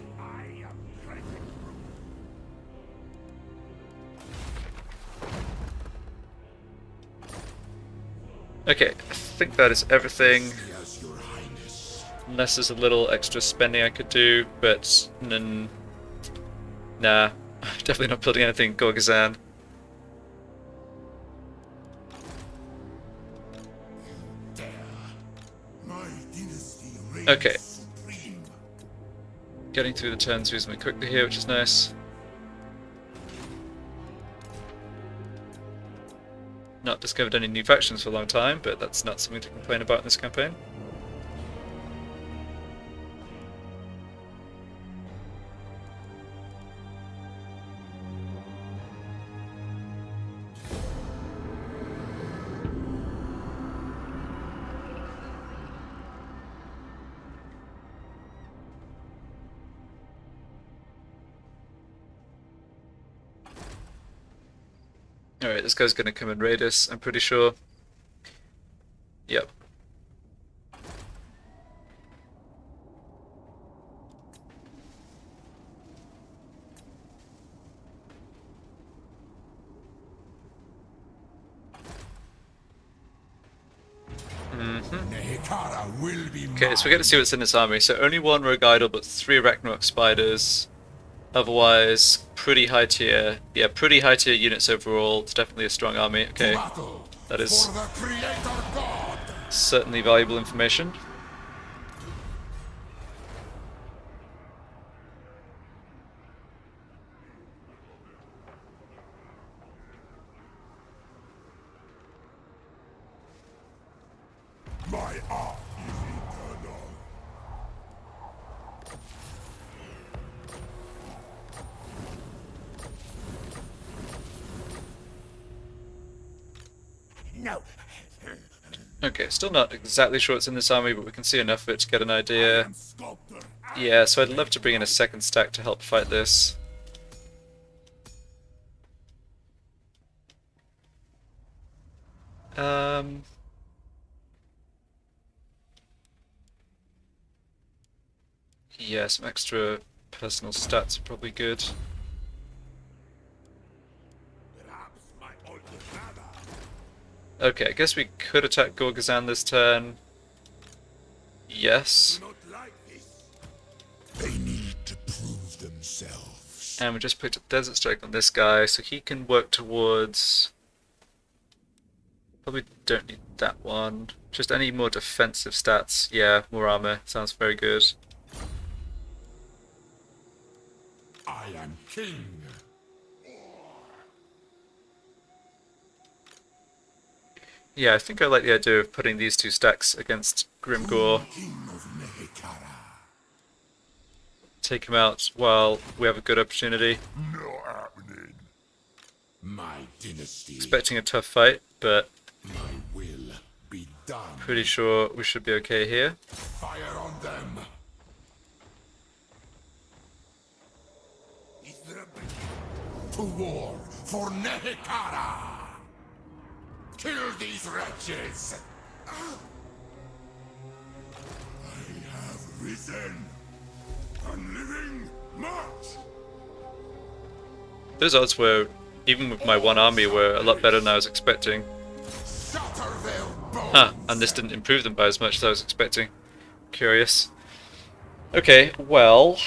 Okay, I think that is everything. Yes, your highness. Unless there's a little extra spending I could do, but nah. Definitely not building anything Gorgazan. My dynasty reigns Okay. supreme. Getting through the turns reasonably quickly here, which is nice. Not discovered any new factions for a long time, but that's not something to complain about in this campaign. Alright, this guy's gonna come and raid us, I'm pretty sure. Yep. Nehekara will be Okay, so we get to see what's in this army. So only one rogue idol, but 3 Arachnarok spiders. Otherwise, pretty high tier. Yeah, pretty high tier units overall. It's definitely a strong army. Okay, battle that is for the Creator God. certainly valuable information. My art is eternal. No. Okay, still not exactly sure what's in this army, but we can see enough of it to get an I idea. am sculptor. Yeah, so I'd love to bring in a second stack to help fight this. Yeah, some extra personal stats are probably good. Perhaps my older brother. Okay, I guess we could attack Gorgazan this turn. Yes. Do not like this. They need to prove themselves. And we just picked up Desert Strike on this guy, so he can work towards... Probably don't need that one. Just any more defensive stats. Yeah, more armor. Sounds very good. I am king. Yeah, I think I like the idea of putting these 2 stacks against Grimgor. King of Nehekara. Take him out while we have a good opportunity. No happening. My dynasty. Expecting a tough fight, but My will be done. pretty sure we should be okay here. Fire on them. To war for Nehekara. Kill these wretches! I have risen. I'm living march. Those odds were, even with my one army, were a lot better than I was expecting. Shatter their bones. Huh, and this didn't improve them by as much as I was expecting. Curious. Okay, well...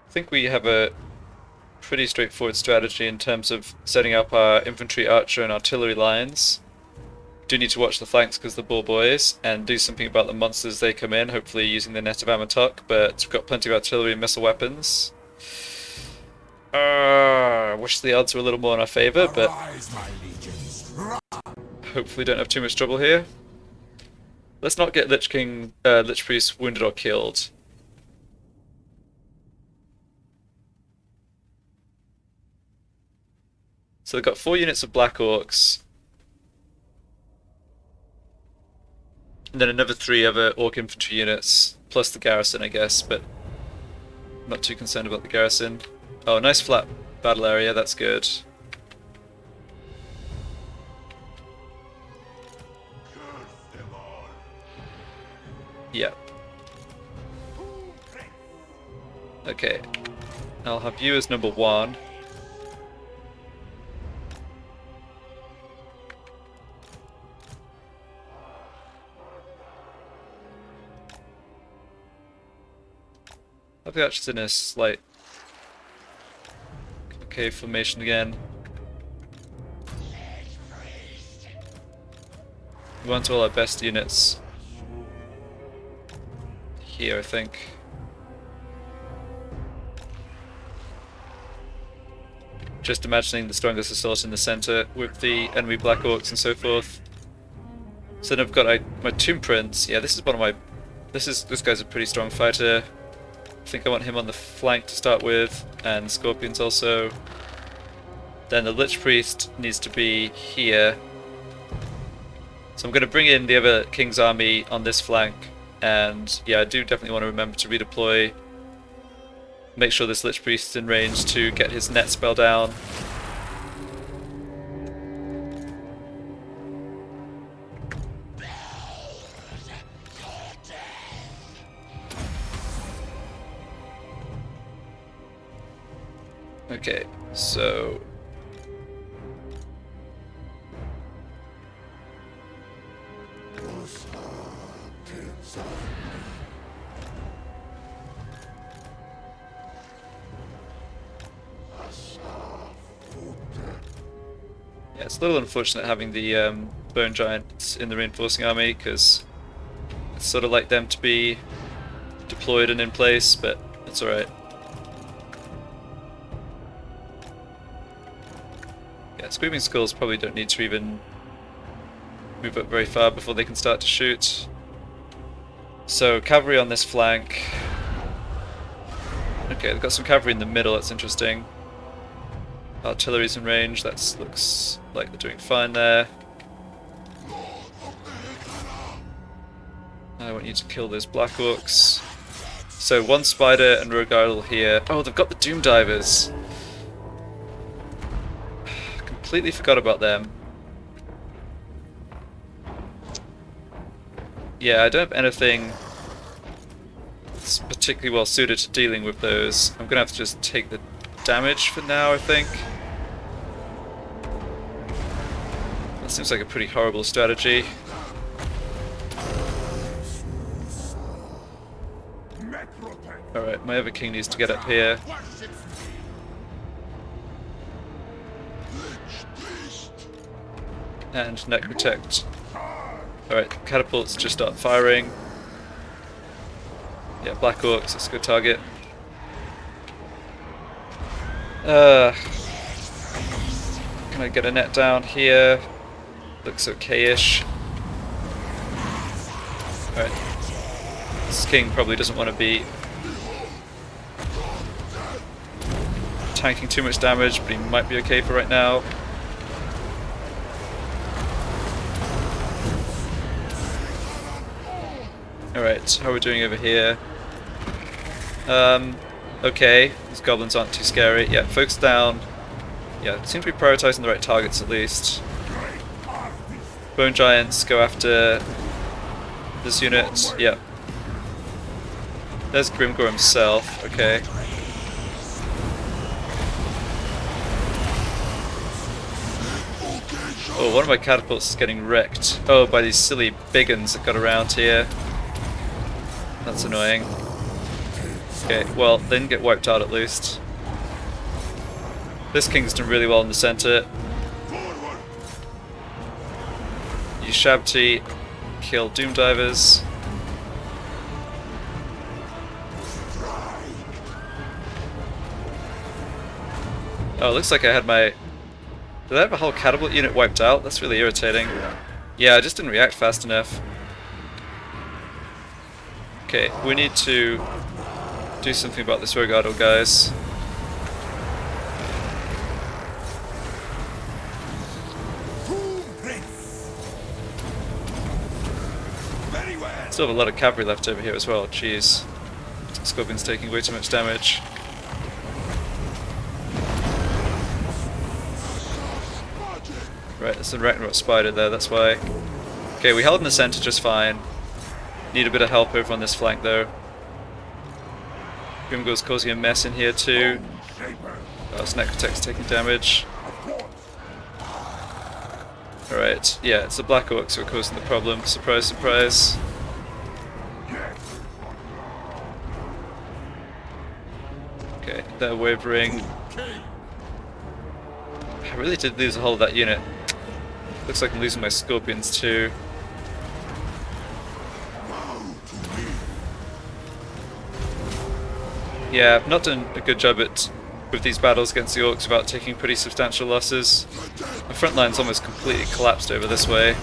I think we have a pretty straightforward strategy in terms of setting up our infantry, archer, and artillery lines. Do need to watch the flanks because the bull boys, and do something about the monsters as they come in, hopefully using the net of Amatok, but we've got plenty of artillery and missile weapons. I wish the odds were a little more in our favour, but Arise, my legions. hopefully don't have too much trouble here. Let's not get Lich Priest wounded or killed. So they've got 4 units of Black Orcs. And then another 3 other Orc infantry units, plus the garrison, I guess, but I'm not too concerned about the garrison. Oh, nice flat battle area, that's good. Yep. Okay. I'll have you as number 1. I think that's just in a slight cave formation again. We want all our best units here, I think. Just imagining the strongest assault in the center with the enemy Black Orcs and so forth. So then I've got my Tomb Prince. Yeah, this is one of my. This guy's a pretty strong fighter. I think I want him on the flank to start with, and Scorpions also. Then the Lich Priest needs to be here. So I'm going to bring in the other King's army on this flank, and yeah, I do definitely want to remember to redeploy. Make sure this Lich Priest is in range to get his net spell down. Okay, so... yeah, it's a little unfortunate having the Bone Giants in the reinforcing army, because it's sort of like them to be deployed and in place, but it's alright. Yeah, Screaming Skulls probably don't need to even move up very far before they can start to shoot. So, cavalry on this flank. Okay, they've got some cavalry in the middle, that's interesting. Artillery's in range, that looks like they're doing fine there. I want you to kill those Black Orcs. So, 1 Spider and Rogue Idol here. Oh, they've got the Doom Divers! Completely forgot about them. Yeah, I don't have anything that's particularly well suited to dealing with those. I'm gonna have to just take the damage for now, I think. That seems like a pretty horrible strategy. Alright, my other king needs to get up here. And net protect. Alright, catapults just start firing. Yeah, Black Orcs, that's a good target. Can I get a net down here? Looks okay-ish. Alright. This king probably doesn't want to be tanking too much damage, but he might be okay for right now. Alright, how are we doing over here? Okay, these goblins aren't too scary. Yeah, focus down. Yeah, seem to be prioritizing the right targets at least. Bone Giants go after this unit. Yeah. There's Grimgor himself. Okay. Oh, one of my catapults is getting wrecked. Oh, by these silly big uns that got around here. That's annoying. Okay, well, they didn't get wiped out at least. This king's done really well in the center. You Shabti kill Doom Divers. Oh, it looks like I had my... Did I have a whole catapult unit wiped out? That's really irritating. Yeah, I just didn't react fast enough. Okay, we need to do something about this Rogado, guys. Still have a lot of cavalry left over here as well, jeez. Scorpion's taking way too much damage. Right, there's a Ragnarok spider there, that's why. Okay, we held in the center just fine. Need a bit of help over on this flank though. Grimgor's causing a mess in here too. Oh, Necrotech's taking damage. Alright, yeah, it's the Black Orcs who are causing the problem. Surprise, surprise. Okay, they're wavering. I really did lose a whole of that unit. Looks like I'm losing my Scorpions too. Yeah, I've not done a good job with these battles against the Orcs without taking pretty substantial losses. My front line's almost completely collapsed over this way.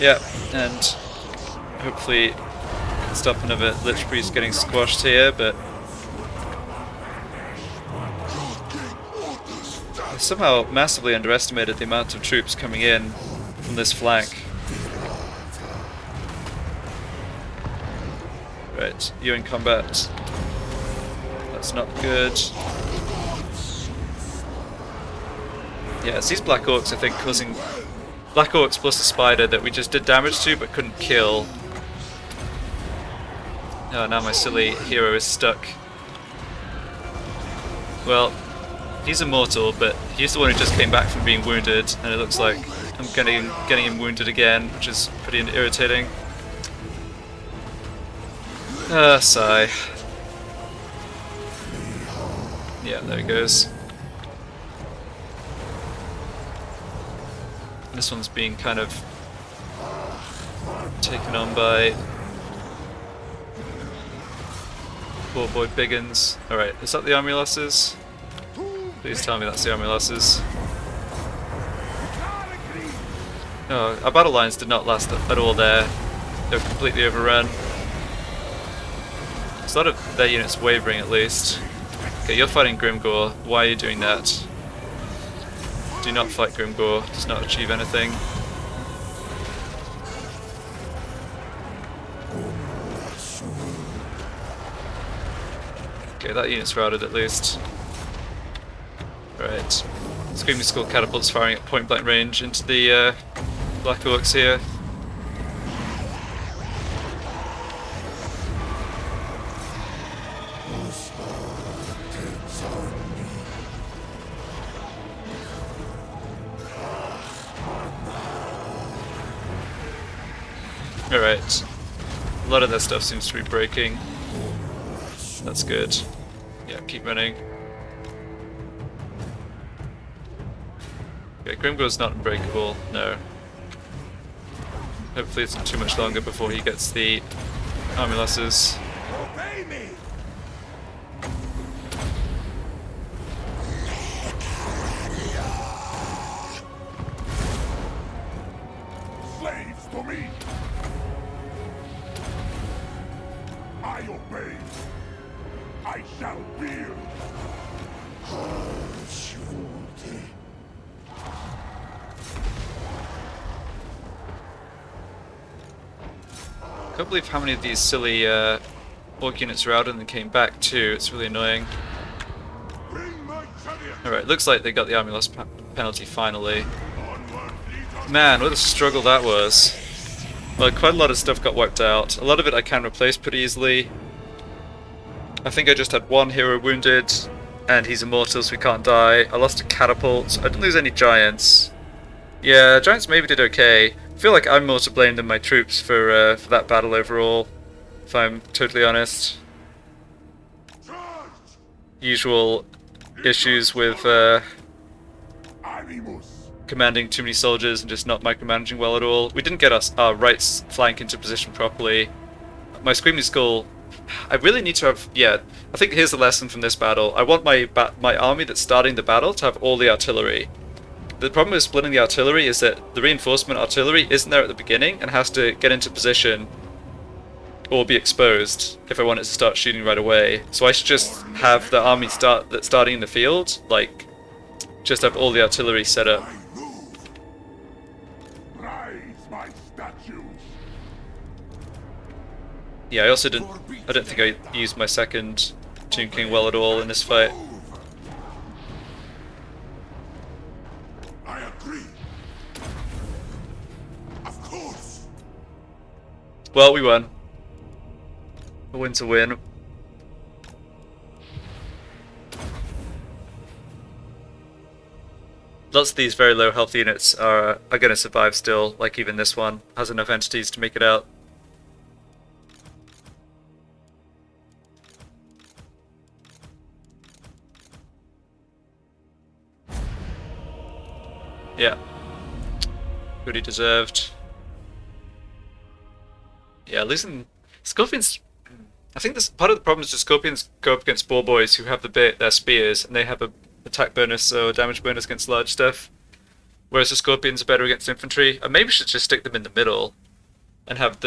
Yeah, and hopefully can stop another Lich Priest getting squashed here, but I somehow massively underestimated the amount of troops coming in from this flank. Right, you're in combat. That's not good. Yeah, it's these Black Orcs, I think, causing... Black Orcs plus a spider that we just did damage to but couldn't kill. Oh, now my silly hero is stuck. Well, he's immortal, but he's the one who just came back from being wounded, and it looks like I'm getting him wounded again, which is pretty irritating. Sigh. Yeah, there he goes. This one's being kind of taken on by poor boy Biggins. Alright, is that the army losses? Please tell me that's the army losses. Oh, our battle lines did not last at all there. They were completely overrun. There's a lot of their units wavering at least. Okay, you're fighting Grimgor. Why are you doing that? Do not fight Grimgor, does not achieve anything. Okay, that unit's routed at least. Right. Screaming Skull catapults firing at point blank range into the Black Orcs here. Alright. A lot of their stuff seems to be breaking. That's good. Yeah, keep running. Okay, Grimgor's not unbreakable, no. Hopefully it's not too much longer before he gets the army losses. Obey me! Slaves to me! I obey. I shall Can't believe how many of these silly orc units are out and then came back too. It's really annoying. Alright, looks like they got the army loss penalty finally. Man, what a struggle that was. Well, quite a lot of stuff got wiped out. A lot of it I can replace pretty easily. I think I just had one hero wounded, and he's immortal so he can't die. I lost a catapult. I didn't lose any giants. Yeah, giants maybe did okay. I feel like I'm more to blame than my troops for that battle overall, if I'm totally honest. Usual issues with commanding too many soldiers and just not micromanaging well at all. We didn't get our right flank into position properly. My Screaming Skull, I really need to have, yeah, I think here's the lesson from this battle. I want my army that's starting the battle to have all the artillery. The problem with splitting the artillery is that the reinforcement artillery isn't there at the beginning and has to get into position or be exposed if I want it to start shooting right away. So I should just have the army starting in the field, like, just have all the artillery set up. Yeah, I also I don't think I used my second Tomb King well at all in this fight. I agree. Of course. Well, we won. A win's a win. Lots of these very low health units are going to survive still, like even this one has enough entities to make it out. Yeah. Pretty deserved. Yeah, losing Scorpions. I think this part of the problem is the Scorpions go up against Boar Boys who have their spears and they have a attack bonus or damage bonus against large stuff. Whereas the Scorpions are better against infantry. I maybe should just stick them in the middle and have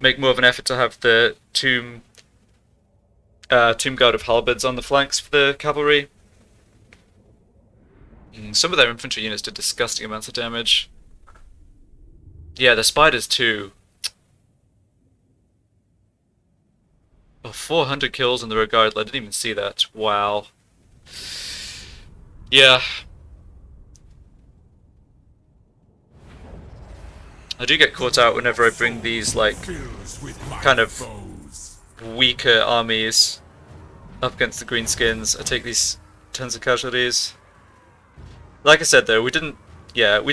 make more of an effort to have the Tomb Guard of Halberds on the flanks for the cavalry. Some of their infantry units did disgusting amounts of damage. Yeah, the spiders too. Oh, 400 kills in the regard. I didn't even see that. Wow. Yeah. I do get caught out whenever I bring these, like, kind of weaker armies up against the greenskins. I take these tons of casualties. Like I said though, we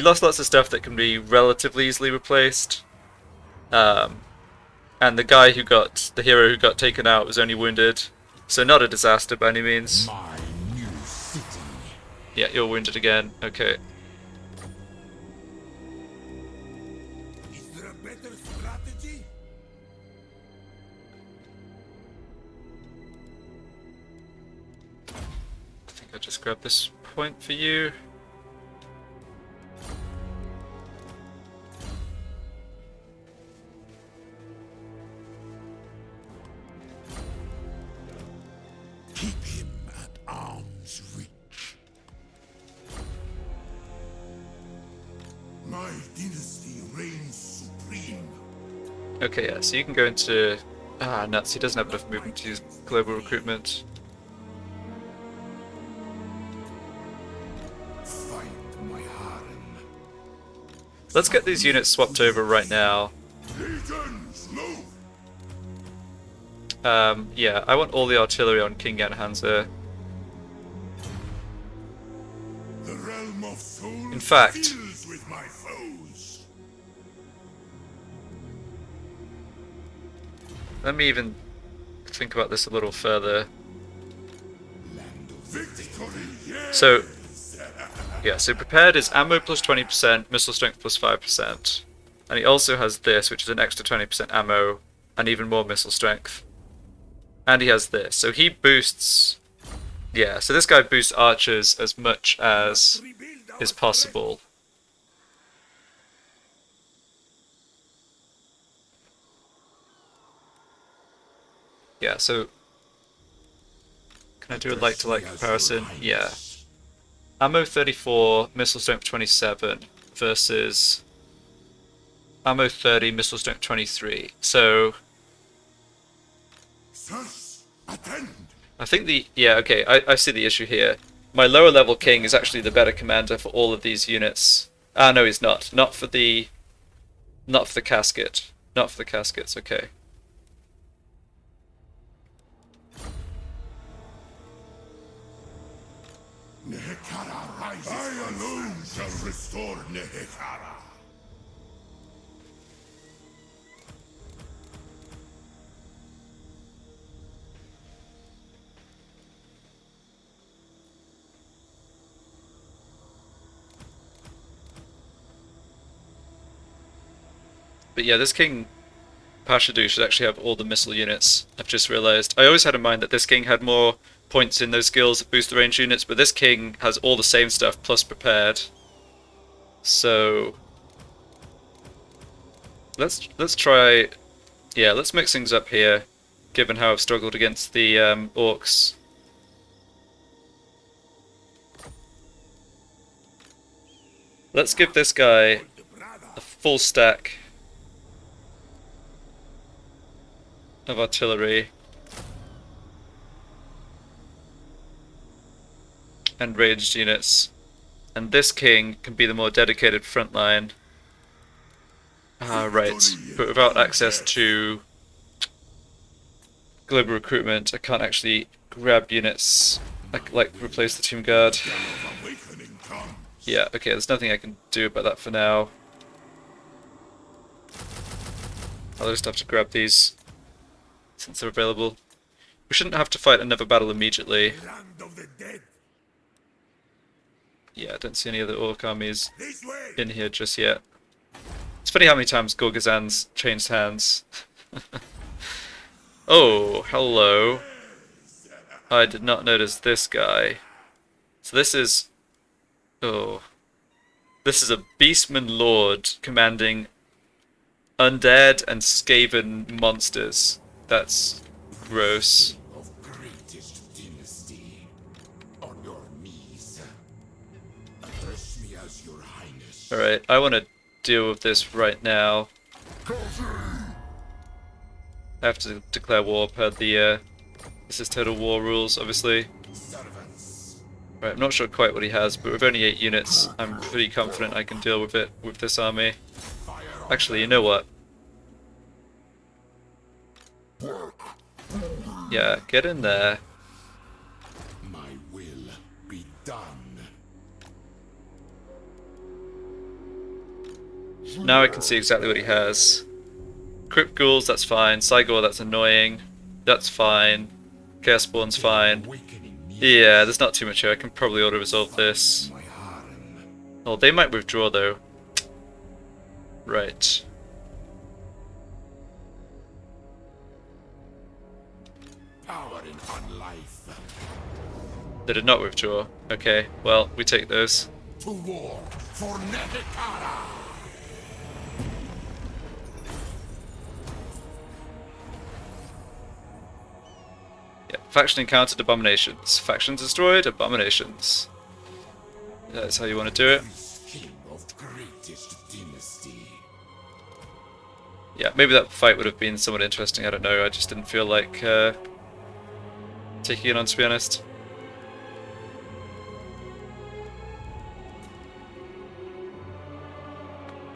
lost lots of stuff that can be relatively easily replaced. And the hero who got taken out was only wounded. So not a disaster by any means. My new city. Yeah, you're wounded again. Okay. Is there a better strategy? I think I'll just grab this point for you. Keep him at arm's reach. My dynasty reigns supreme. Okay, yeah, so you can go into... Ah, nuts, he doesn't have enough movement to use global recruitment. Find my harem. Let's get these units swapped over right now. Legions, move! Yeah, I want all the artillery on King Ganhanza. The realm of souls In fact, fills with my foes. let me even think about this a little further. Land of victory, yes! So, yeah, so prepared is ammo plus 20%, missile strength plus 5%. And he also has this, which is an extra 20% ammo, and even more missile strength. And he has this, so he boosts... Yeah, so this guy boosts archers as much as is possible. Yeah, so... Can I do a like-to-like comparison? Yeah. Ammo 34, missile strength 27 versus Ammo 30, missile strength 23. So Sirs, attend. I think yeah, okay, I see the issue here. My lower level king is actually the better commander for all of these units. Ah, no, he's not. Not for the casket. Not for the caskets, okay. Nehekara rises. I alone shall restore Nehekara. But yeah, this king Pashadu should actually have all the missile units. I've just realized. I always had in mind that this king had more points in those skills that boost the range units, but this king has all the same stuff plus prepared. So let's try. Yeah, let's mix things up here, given how I've struggled against the orcs. Let's give this guy a full stack of artillery and ranged units, and this king can be the more dedicated front line. Ah, right, but without access to global recruitment, I can't actually grab units like replace the Tomb Guard. Yeah, okay, there's nothing I can do about that for now. I'll just have to grab these since they're available. We shouldn't have to fight another battle immediately. Land of the dead. Yeah, I don't see any other orc armies This way. in here just yet. It's funny how many times Gorgazan's changed hands. Oh, hello. I did not notice this guy. So this is... Oh. This is a Beastman Lord commanding undead and Skaven monsters. That's gross. Of greatest dynasty. On your knees. Address me as your highness. Alright, I want to deal with this right now. I have to declare war per the, this is Total War rules, obviously. Servants. Right, I'm not sure quite what he has, but with only 8 units, I'm pretty confident I can deal with it with this army. Fire on. Actually, you know what? Yeah, get in there. My will be done. Now I can see exactly what he has. Crypt Ghouls, that's fine. Cygor, that's annoying. That's fine. Chaos Spawn's fine. Awakening me. Yeah, there's not too much here. I can probably auto-resolve this. My harem. Oh, they might withdraw though. Right. Power in unlife. They did not withdraw. Okay, well, we take those. To war for Nehekara. Yeah, faction encountered abominations. Factions destroyed, abominations. That's how you want to do it. King of greatest dynasty. Yeah, maybe that fight would have been somewhat interesting, I don't know. I just didn't feel like taking it on, to be honest.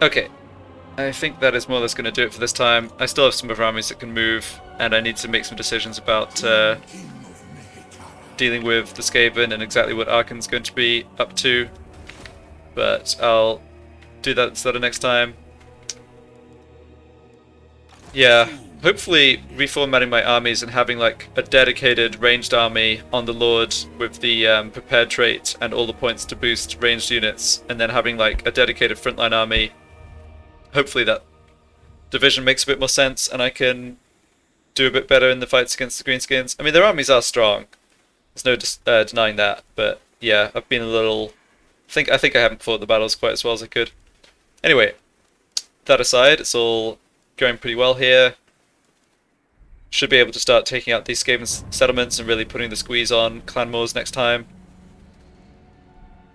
Okay, I think that is more or less going to do it for this time. I still have some other armies that can move, and I need to make some decisions about King of Nehekara. dealing with the Skaven and exactly what Arkhan's going to be up to. But I'll do that instead of next time. Yeah, hopefully reformatting my armies and having like a dedicated ranged army on the Lord with the prepared trait and all the points to boost ranged units, and then having like a dedicated frontline army. Hopefully that division makes a bit more sense and I can do a bit better in the fights against the Greenskins. I mean, their armies are strong. There's no denying that, but yeah, I've been a little... I think I haven't fought the battles quite as well as I could. Anyway, that aside, it's all going pretty well here. Should be able to start taking out these Skaven settlements and really putting the squeeze on clan wars next time.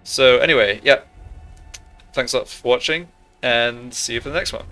So anyway, yeah. Thanks a lot for watching, and see you for the next one.